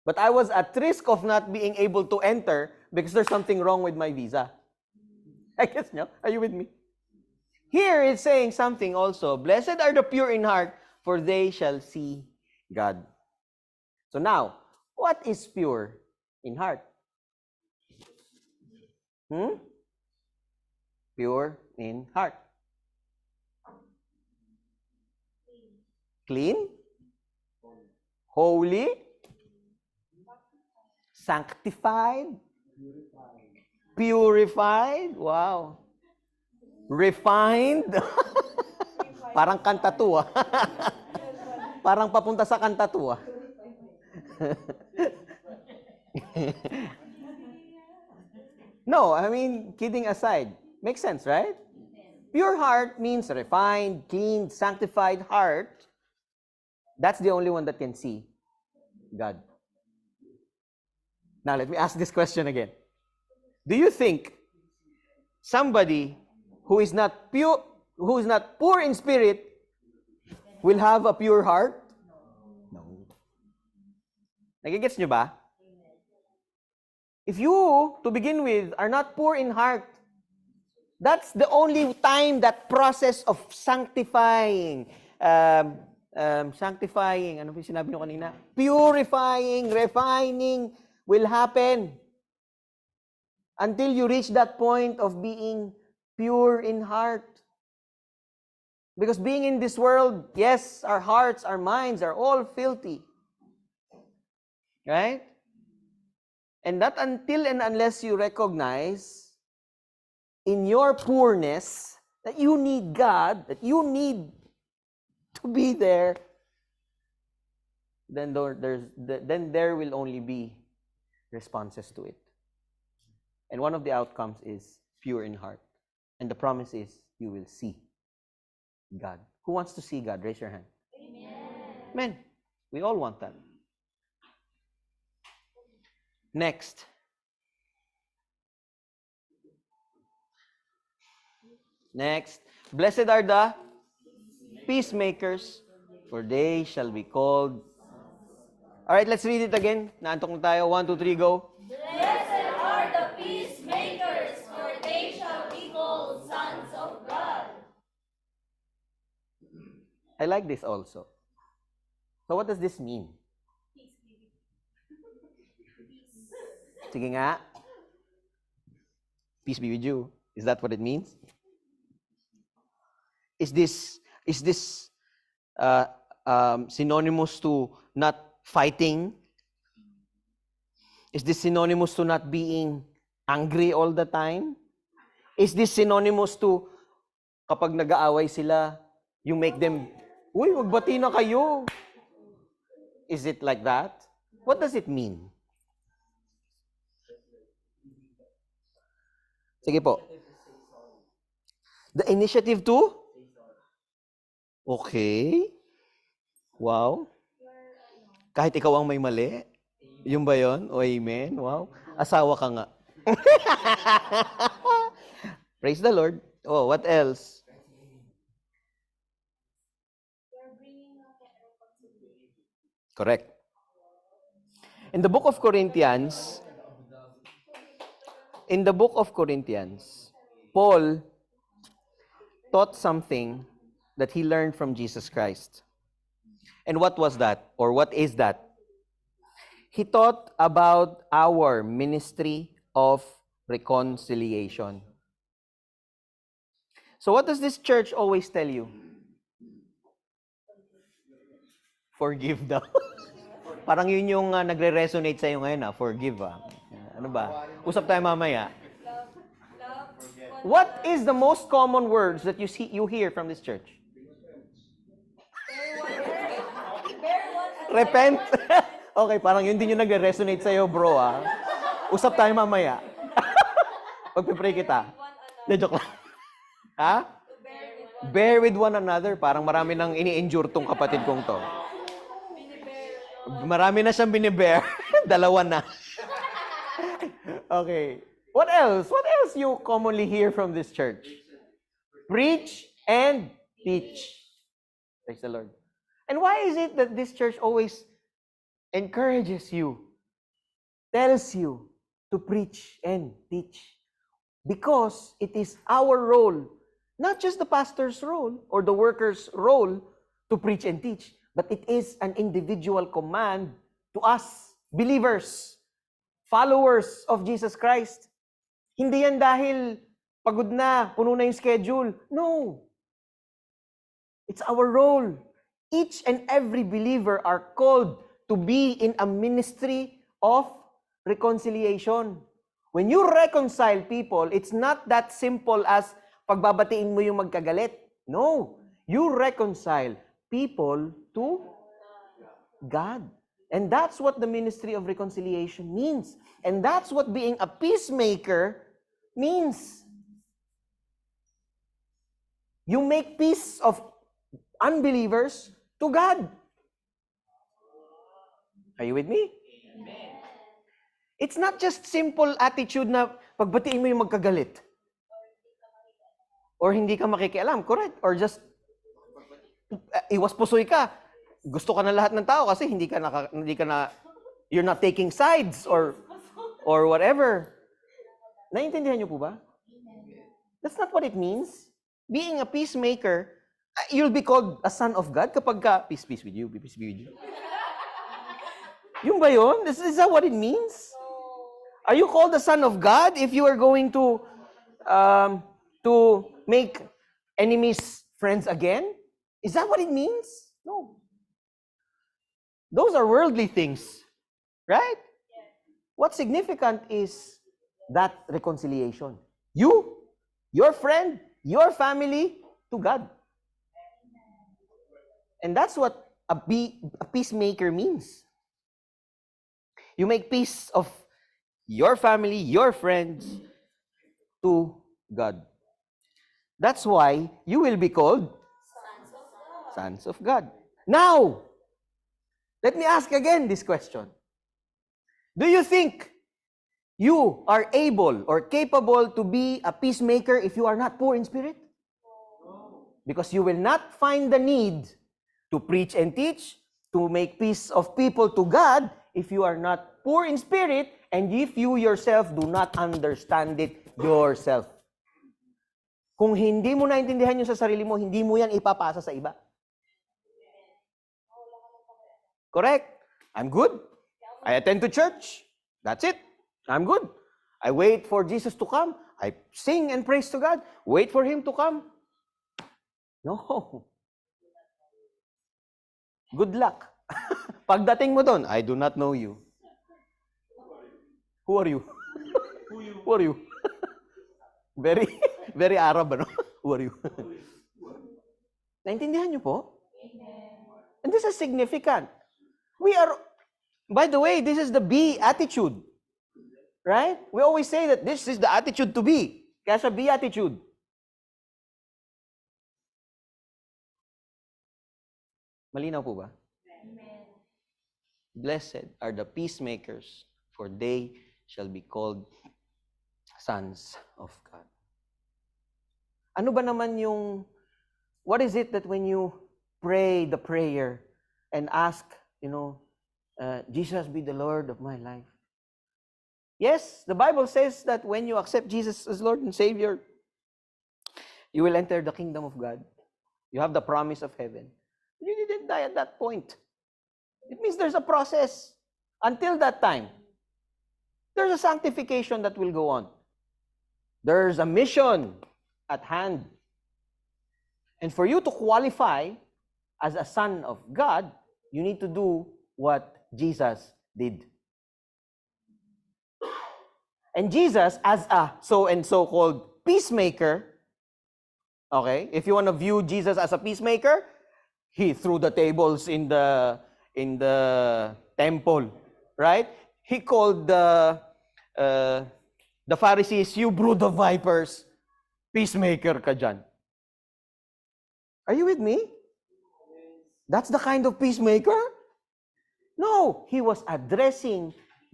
but I was at risk of not being able to enter because there's something wrong with my visa. I guess, no? Are you with me? Here it's saying something also. Blessed are the pure in heart, for they shall see God. So now, what is pure in heart? Pure in heart. Clean? Holy? Sanctified? Purified? Wow. refined. Parang kanta to, ah. Parang papunta sa kanta to, ah. No, I mean, kidding aside. Makes sense, right? Pure heart means refined, clean, sanctified heart. That's the only one that can see God. Now, let me ask this question again. Do you think somebody who is not poor in spirit will have a pure heart? No. Nagigets nyo ba? If you, to begin with, are not poor in heart, that's the only time that process of sanctifying, ano ba yung sinabi nyo kanina? Purifying, refining will happen until you reach that point of being pure in heart. Because being in this world, yes, our hearts, our minds are all filthy. Right? And that until and unless you recognize in your poorness that you need God, that you need to be there, then there will only be responses to it. And one of the outcomes is pure in heart. And the promise is you will see God. Who wants to see God? Raise your hand. Amen. We all want that. Next. Blessed are the peacemakers, for they shall be called. All right, let's read it again. Naantok na tayo. 1, 2, 3, go. Blessed are the peacemakers, for they shall be called sons of God. I like this also. So what does this mean? Sige nga. Peace be with you. Is that what it means? Is this synonymous to not fighting? Is this synonymous to not being angry all the time? Is this synonymous to kapag nag-aaway sila, you make them, uy, magbati na kayo? Is it like that? What does it mean? Sige po. The initiative to? Okay. Wow. Kahit ikaw ang may mali? Yung ba yun? O amen? Wow. Asawa ka nga. Praise the Lord. Oh, what else? Correct. In the book of Corinthians, Paul taught something that he learned from Jesus Christ. And what was that? Or what is that? He taught about our ministry of reconciliation. So what does this church always tell you? Forgive daw. Parang yun yung nagre-resonate sa'yo ngayon, forgive. Ano ba? Usap tayo mamaya. What is the most common words that you hear from this church? Repent. Okay, parang yun din yung nagre-resonate sa'yo, bro, Usap tayo mamaya. Pagpipray kita. Joke lang. Ha? Bear with one another. Parang marami nang ini-endure tong kapatid kong to. Marami na siyang binibear. Dalawa na. Okay. What else? What else you commonly hear from this church? Preach and teach. Praise the Lord. And why is it that this church always encourages you, tells you to preach and teach? Because it is our role, not just the pastor's role or the worker's role to preach and teach, but it is an individual command to us, believers, followers of Jesus Christ. Hindi yan dahil pagod na, puno na yung schedule. No. It's our role. Each and every believer are called to be in a ministry of reconciliation. When you reconcile people, it's not that simple as pagbabatiin mo yung magkagalit. No. You reconcile people to God. And that's what the ministry of reconciliation means. And that's what being a peacemaker means. You make peace of unbelievers to God. Are you with me? It's not just simple attitude na pagbatiin mo yung magkagalit. Or hindi ka makikialam, correct? Or just iwas pusoy ka. Gusto ka na lahat ng tao kasi hindi ka na you're not taking sides or whatever. Naiintindihan niyo po ba? That's not what it means. Being a peacemaker, you'll be called a son of God kapag ka, peace with you, peace be with you. Yung ba yun? Is that what it means? Are you called a son of God if you are going to make enemies friends again? Is that what it means? No. Those are worldly things, right? What's significant is that reconciliation. You, your friend, your family, to God. And that's what a peacemaker means. You make peace of your family, your friends, to God. That's why you will be called sons of God. Now, let me ask again this question. Do you think you are able or capable to be a peacemaker if you are not poor in spirit? Because you will not find the need to preach and teach, to make peace of people to God, if you are not poor in spirit and if you yourself do not understand it yourself. Kung hindi mo naintindihan yun sa sarili mo, hindi mo yan ipapasa sa iba. Correct? I'm good. I attend to church. That's it. I'm good. I wait for Jesus to come. I sing and praise to God. Wait for Him to come. No. Good luck. Pagdating mo doon, I do not know you. Who are you? Who are you? Very, very Arab, ano? Who are you? Naintindihan niyo po? And this is significant. We are, by the way, this is the B attitude. Right? We always say that this is the attitude to be. Kaya siya B attitude. Malinaw po ba? Amen. Blessed are the peacemakers, for they shall be called sons of God. Ano ba naman yung, what is it that when you pray the prayer and ask, Jesus be the Lord of my life? Yes, the Bible says that when you accept Jesus as Lord and Savior, you will enter the kingdom of God. You have the promise of heaven. You didn't die at that point. It means there's a process. Until that time, there's a sanctification that will go on. There's a mission at hand. And for you to qualify as a son of God, you need to do what Jesus did. And Jesus, as a so-and-so called peacemaker, okay, if you want to view Jesus as a peacemaker, he threw the tables in the temple, right? He called the Pharisees, you brood of vipers, peacemaker ka dyan. Are you with me? That's the kind of peacemaker? No, he was addressing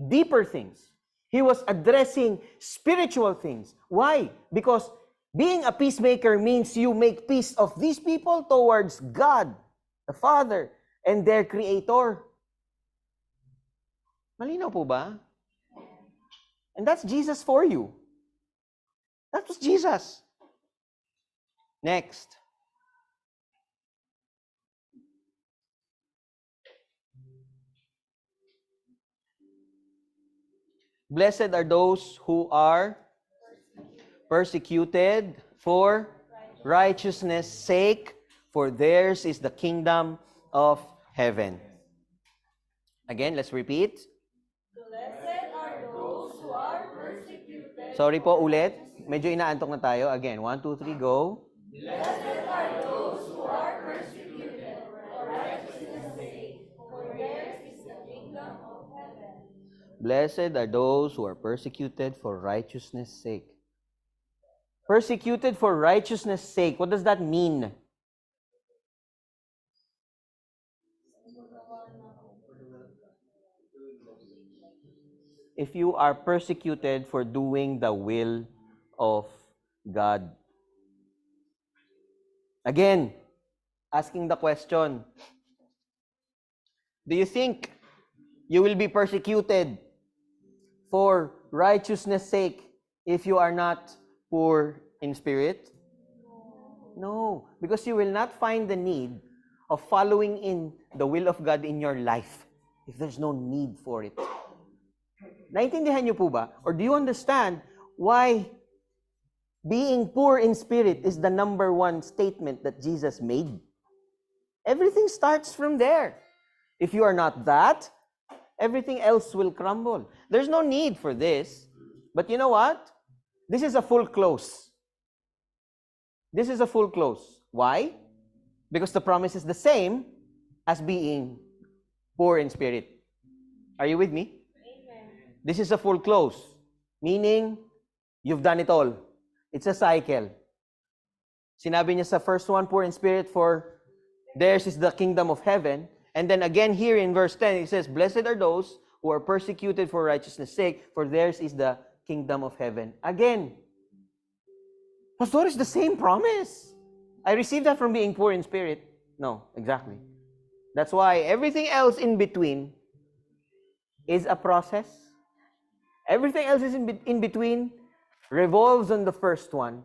deeper things. He was addressing spiritual things. Why? Because being a peacemaker means you make peace of these people towards God, the Father, and their Creator. Malinaw po ba? And that's Jesus for you. That was Jesus. Next. Blessed are those who are persecuted for righteousness' sake, for theirs is the kingdom of heaven. Again, let's repeat. Blessed are those who are persecuted. Sorry po, ulit. medyo inaantok na tayo. Again, 1, 2, 3, go. Blessed are those who are persecuted for righteousness' sake. Persecuted for righteousness' sake. What does that mean? If you are persecuted for doing the will of God. Again, asking the question, do you think you will be persecuted for righteousness' sake if you are not poor in spirit? No, because you will not find the need of following in the will of God in your life if there's no need for it. Naintindihan niyo po ba? Or do you understand why being poor in spirit is the number one statement that Jesus made? Everything starts from there. If you are not that, everything else will crumble. There's no need for this. But you know what? This is a full close. This is a full close. Why? Because the promise is the same as being poor in spirit. Are you with me? This is a full close, meaning you've done it all. It's a cycle. Sinabi niya sa first one, poor in spirit, for theirs is the kingdom of heaven. And then again here in verse 10, it says, blessed are those who are persecuted for righteousness' sake, for theirs is the kingdom of heaven. Again, Pastor, it's the same promise. I received that from being poor in spirit. No, exactly. That's why everything else in between is a process. Everything else is in between revolves on the first one,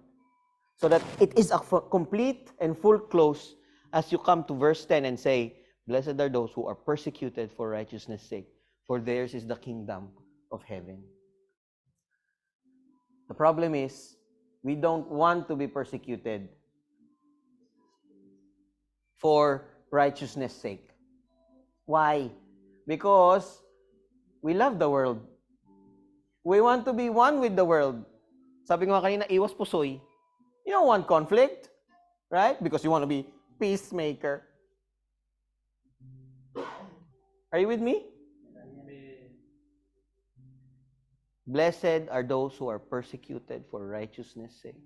so that it is a complete and full close as you come to verse 10 and say, blessed are those who are persecuted for righteousness' sake, for theirs is the kingdom of heaven. The problem is, we don't want to be persecuted for righteousness' sake. Why? Because we love the world. We want to be one with the world. Sabi ko nga kanina, iwas pusoy. You don't want conflict, right? Because you want to be peacemaker. Are you with me? Blessed are those who are persecuted for righteousness' sake.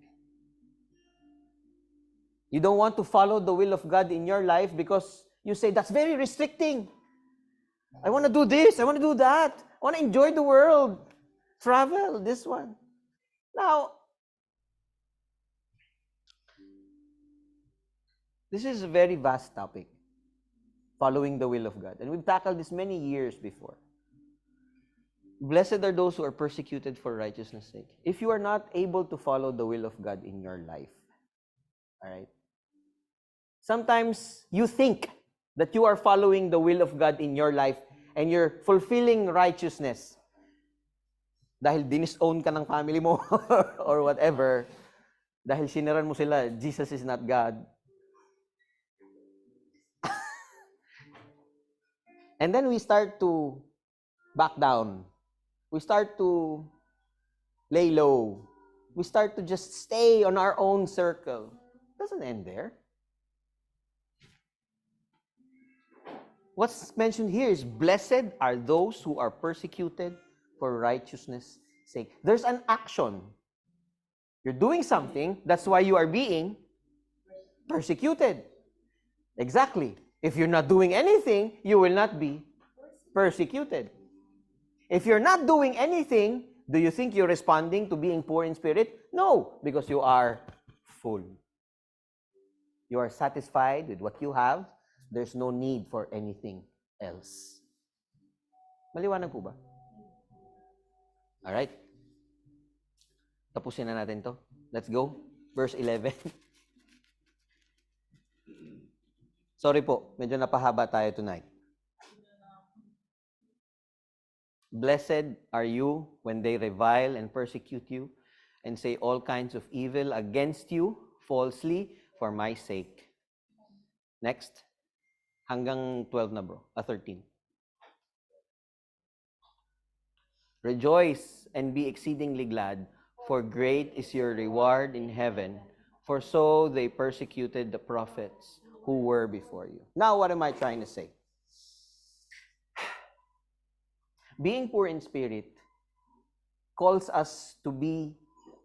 You don't want to follow the will of God in your life because you say, that's very restricting. I want to do this, I want to do that. I want to enjoy the world. Travel, this one. Now, this is a very vast topic, following the will of God. And we've tackled this many years before. Blessed are those who are persecuted for righteousness' sake. If you are not able to follow the will of God in your life, all right? Sometimes you think that you are following the will of God in your life and you're fulfilling righteousness dahil disown ka ng family mo or whatever, dahil siniran mo sila, Jesus is not God. And then we start to back down. We start to lay low. We start to just stay on our own circle. It doesn't end there. What's mentioned here is, blessed are those who are persecuted for righteousness' sake. There's an action. You're doing something, that's why you are being persecuted. Exactly. If you're not doing anything, you will not be persecuted. If you're not doing anything, do you think you're responding to being poor in spirit? No, because you are full. You are satisfied with what you have. There's no need for anything else. Maliwanag po ba? Alright. Tapusin na natin to. Let's go. Verse 11. Sorry po, medyo napahaba tayo tonight. Blessed are you when they revile and persecute you and say all kinds of evil against you falsely for my sake. Next. Hanggang 12 na bro. 13. Rejoice and be exceedingly glad, for great is your reward in heaven, for so they persecuted the prophets who were before you. Now, what am I trying to say? Being poor in spirit calls us to be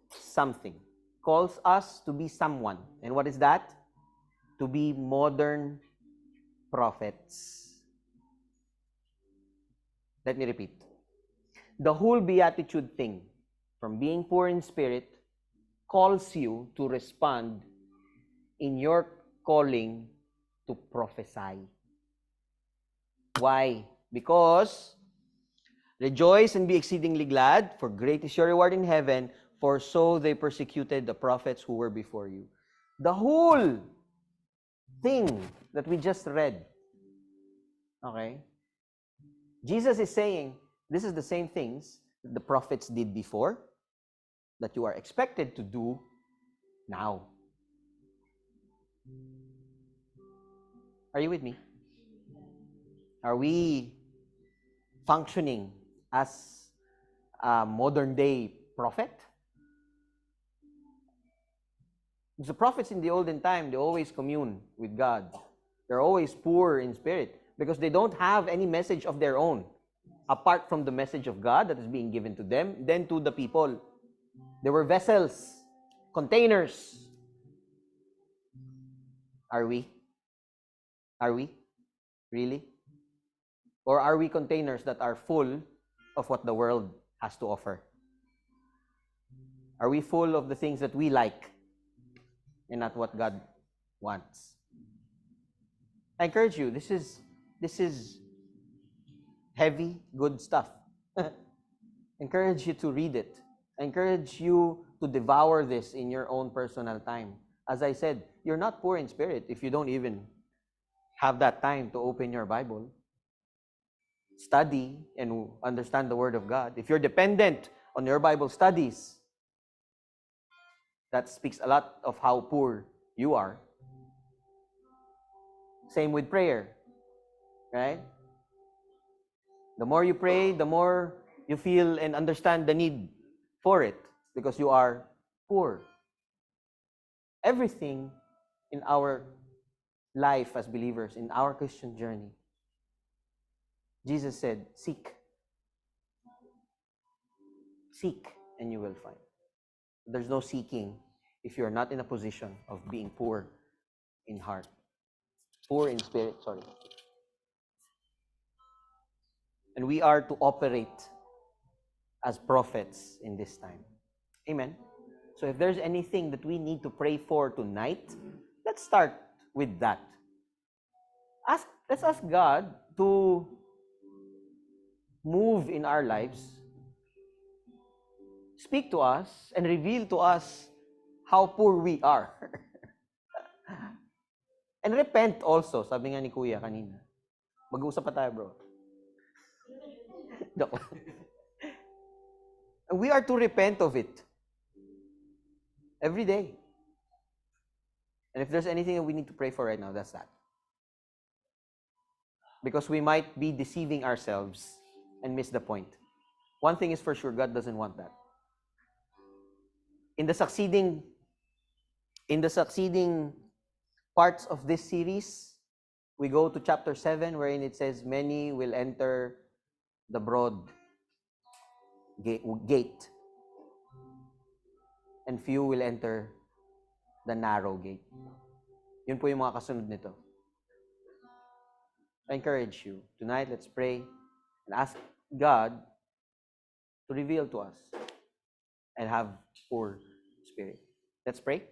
something, calls us to be someone. And what is that? To be modern prophets. Let me repeat. The whole beatitude thing, from being poor in spirit, calls you to respond in your calling to prophesy. Why? Because rejoice and be exceedingly glad, for great is your reward in heaven, for so they persecuted the prophets who were before you. The whole thing that we just read, okay? Jesus is saying, this is the same things that the prophets did before, that you are expected to do now. Are you with me? Are we functioning as a modern day prophet? Because the prophets in the olden time, they always commune with God. They're always poor in spirit because they don't have any message of their own apart from the message of God that is being given to them, then to the people. They were vessels, containers. Are we? Are we? Really? Or are we containers that are full of what the world has to offer? Are we full of the things that we like and not what God wants? I encourage you, this is heavy, good stuff. Encourage you to read it. I encourage you to devour this in your own personal time. As I said, you're not poor in spirit if you don't even have that time to open your Bible, study, and understand the Word of God. If you're dependent on your Bible studies, that speaks a lot of how poor you are. Same with prayer, right? The more you pray, the more you feel and understand the need for it because you are poor. Everything in our life as believers, in our Christian journey, Jesus said, seek. Seek and you will find. There's no seeking if you're not in a position of being poor in heart. Poor in spirit, sorry. And we are to operate as prophets in this time. Amen. So if there's anything that we need to pray for tonight, let's start with that. Let's ask God to move in our lives, speak to us, and reveal to us how poor we are. And repent also, sabi nga ni Kuya kanina. Mag-uusap pa tayo, bro. We are to repent of it every day. And if there's anything that we need to pray for right now, that's that. Because we might be deceiving ourselves and miss the point. One thing is for sure, God doesn't want that. In the succeeding parts of this series, we go to chapter 7 wherein it says, many will enter the broad gate and few will enter the narrow gate. Yun po yung mga kasunod nito. I encourage you, tonight let's pray and ask God to reveal to us and have poor spirit. Let's pray.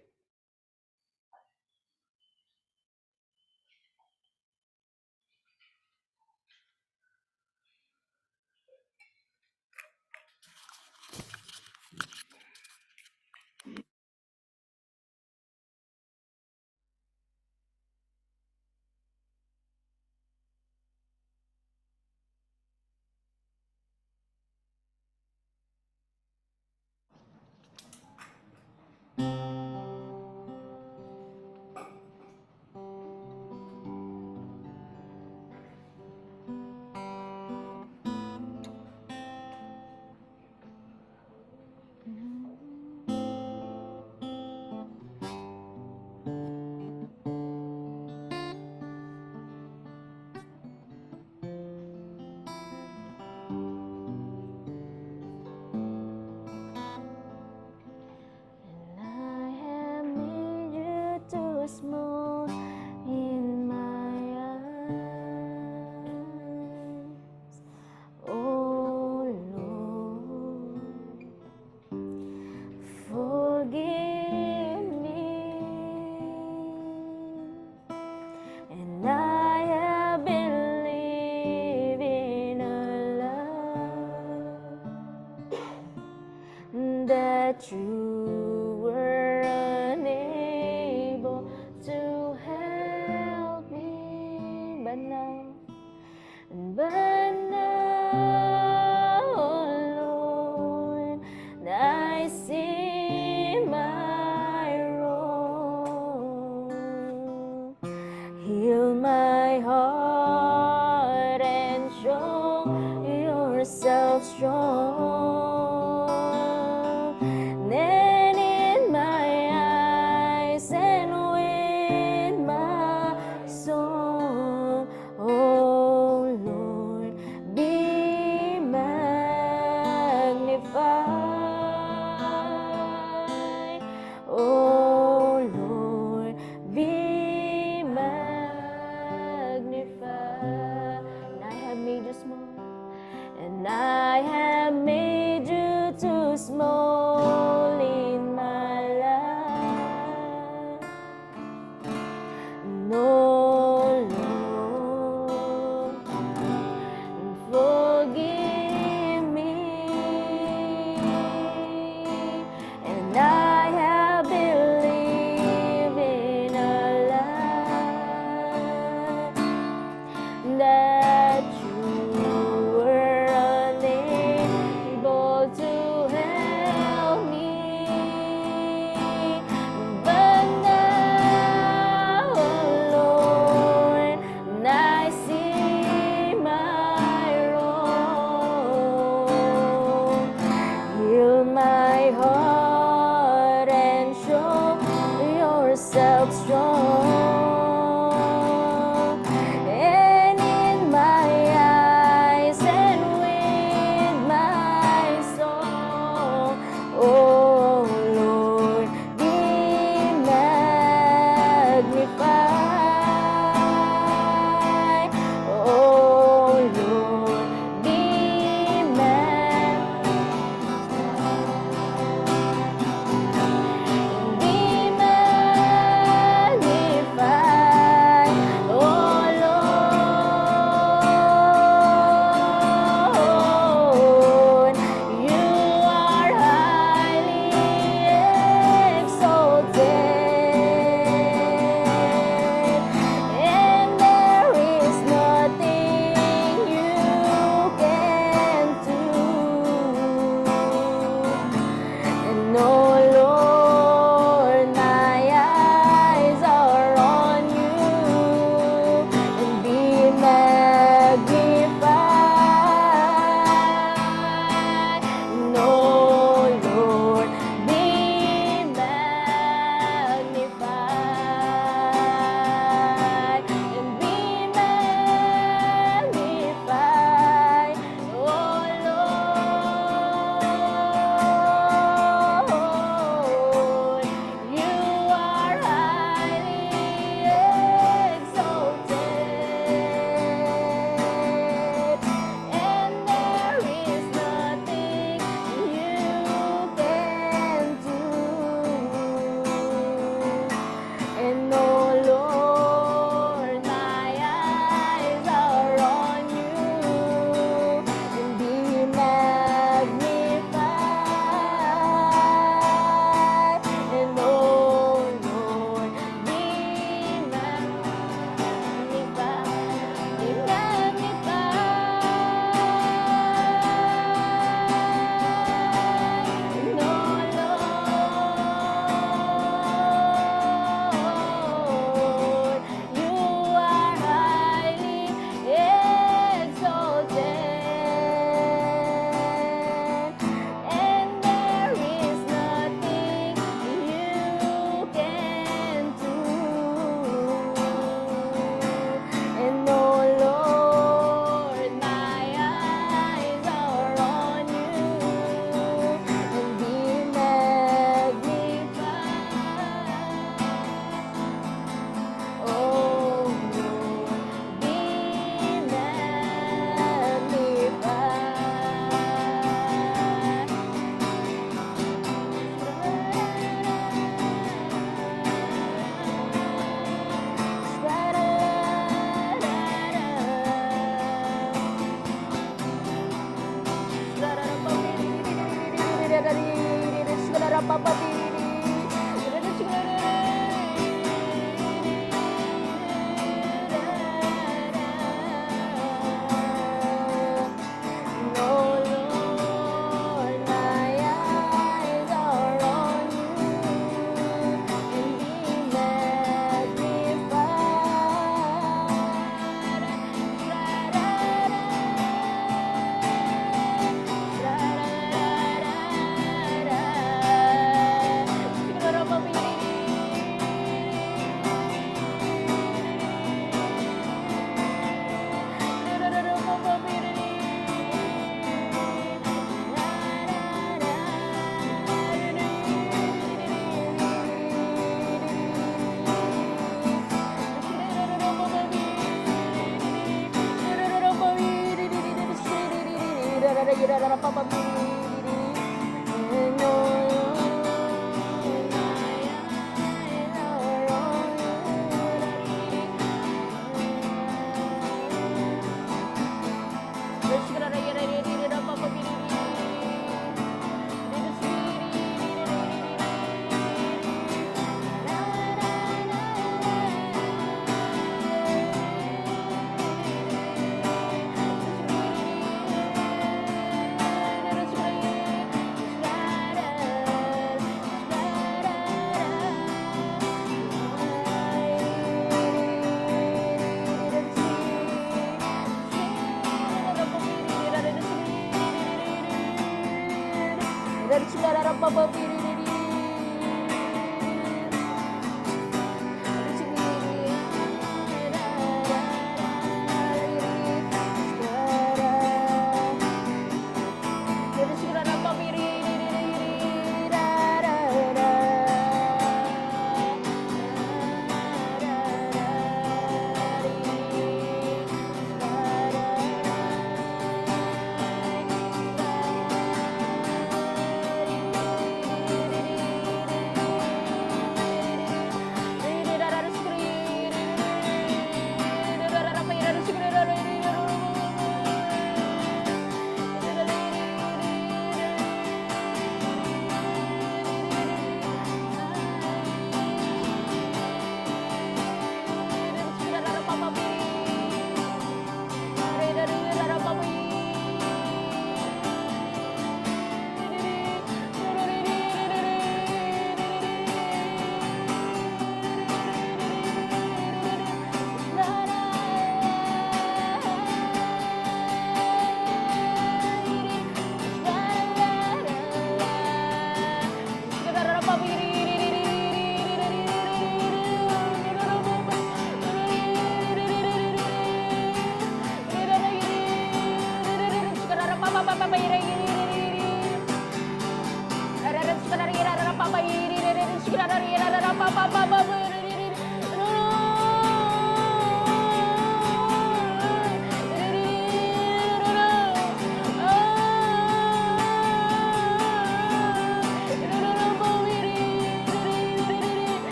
Baba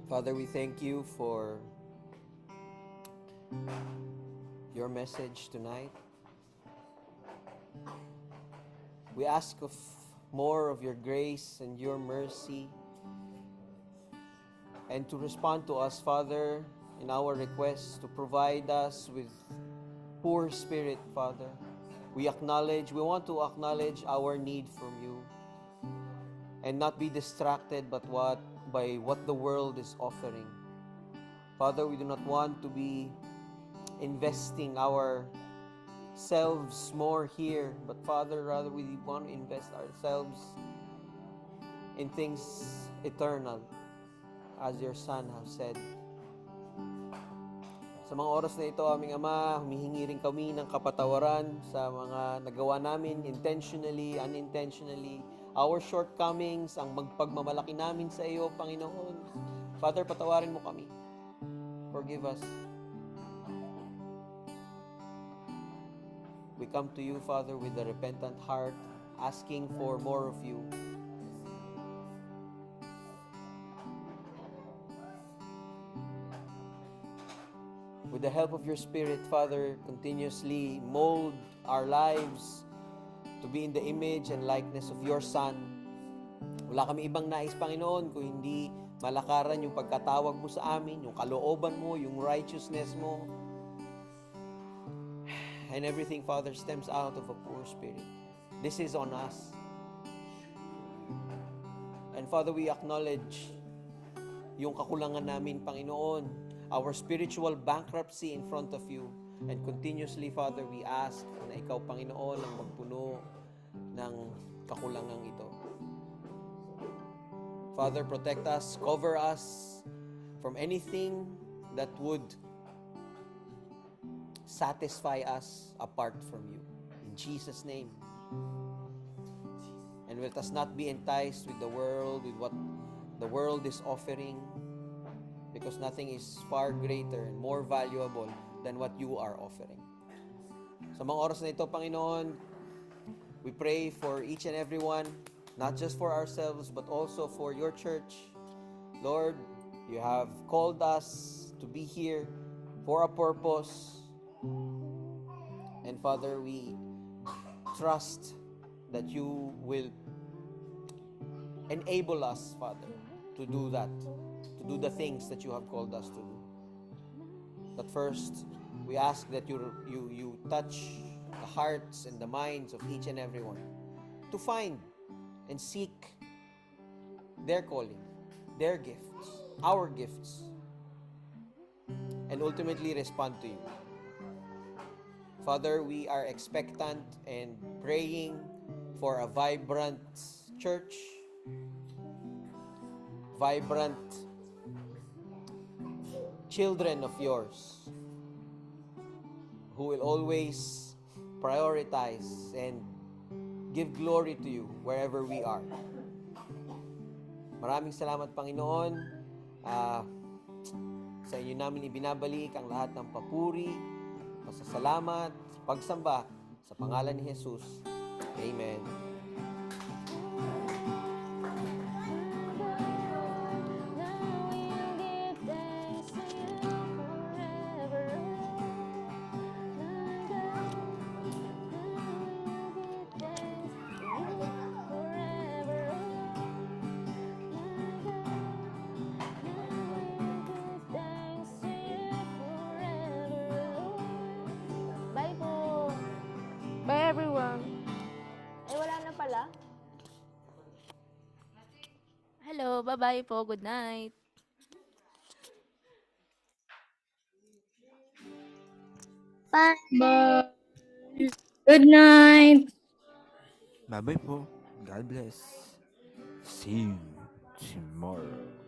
Father, we thank you for your message tonight. We ask of more of your grace and your mercy, and to respond to us, Father, in our requests to provide us with poor spirit, Father. We want to acknowledge our need from you and not be distracted by what the world is offering. Father, we do not want to be investing ourselves more here, but Father, rather we want to invest ourselves in things eternal, as your Son have said. Sa mga oras na ito, aming Ama, humihingi rin kami ng kapatawaran sa mga nagawa namin intentionally, unintentionally, our shortcomings, ang pagmamalaki namin sa iyo, Panginoon. Father, patawarin mo kami. Forgive us. We come to you, Father, with a repentant heart, asking for more of you. With the help of your Spirit, Father, continuously mold our lives to be in the image and likeness of your Son. Wala kami ibang nais, Panginoon, kung hindi malakaran yung pagkatawag mo sa amin, yung kalooban mo, yung righteousness mo. And everything, Father, stems out of a poor spirit. This is on us. And Father, we acknowledge yung kakulangan namin, Panginoon, our spiritual bankruptcy in front of you. And continuously, Father, we ask na ikaw, Panginoon, ang magpuno ng kakulangang ito. Father, protect us, cover us from anything that would satisfy us apart from you. In Jesus' name. And let us not be enticed with the world, with what the world is offering, because nothing is far greater and more valuable than what you are offering. Sa mga oras na ito, Panginoon, we pray for each and every one, not just for ourselves, but also for your church. Lord, you have called us to be here for a purpose. And Father, we trust that you will enable us, Father, to do that, to do the things that you have called us to do. But first, we ask that you touch the hearts and the minds of each and everyone to find and seek their calling, their gifts, our gifts, and ultimately respond to you. Father, we are expectant and praying for a vibrant church, vibrant children of yours who will always prioritize and give glory to you wherever we are. Maraming salamat, Panginoon. Sa inyo namin ibinabalik ang lahat ng papuri, pasasalamat, pagsamba sa pangalan ni Jesus. Amen. Bye po. Bye everyone. Ay, wala na pala. Hello, bye-bye po. Good night. Bye. Good night. Bye-bye po. God bless. See you tomorrow.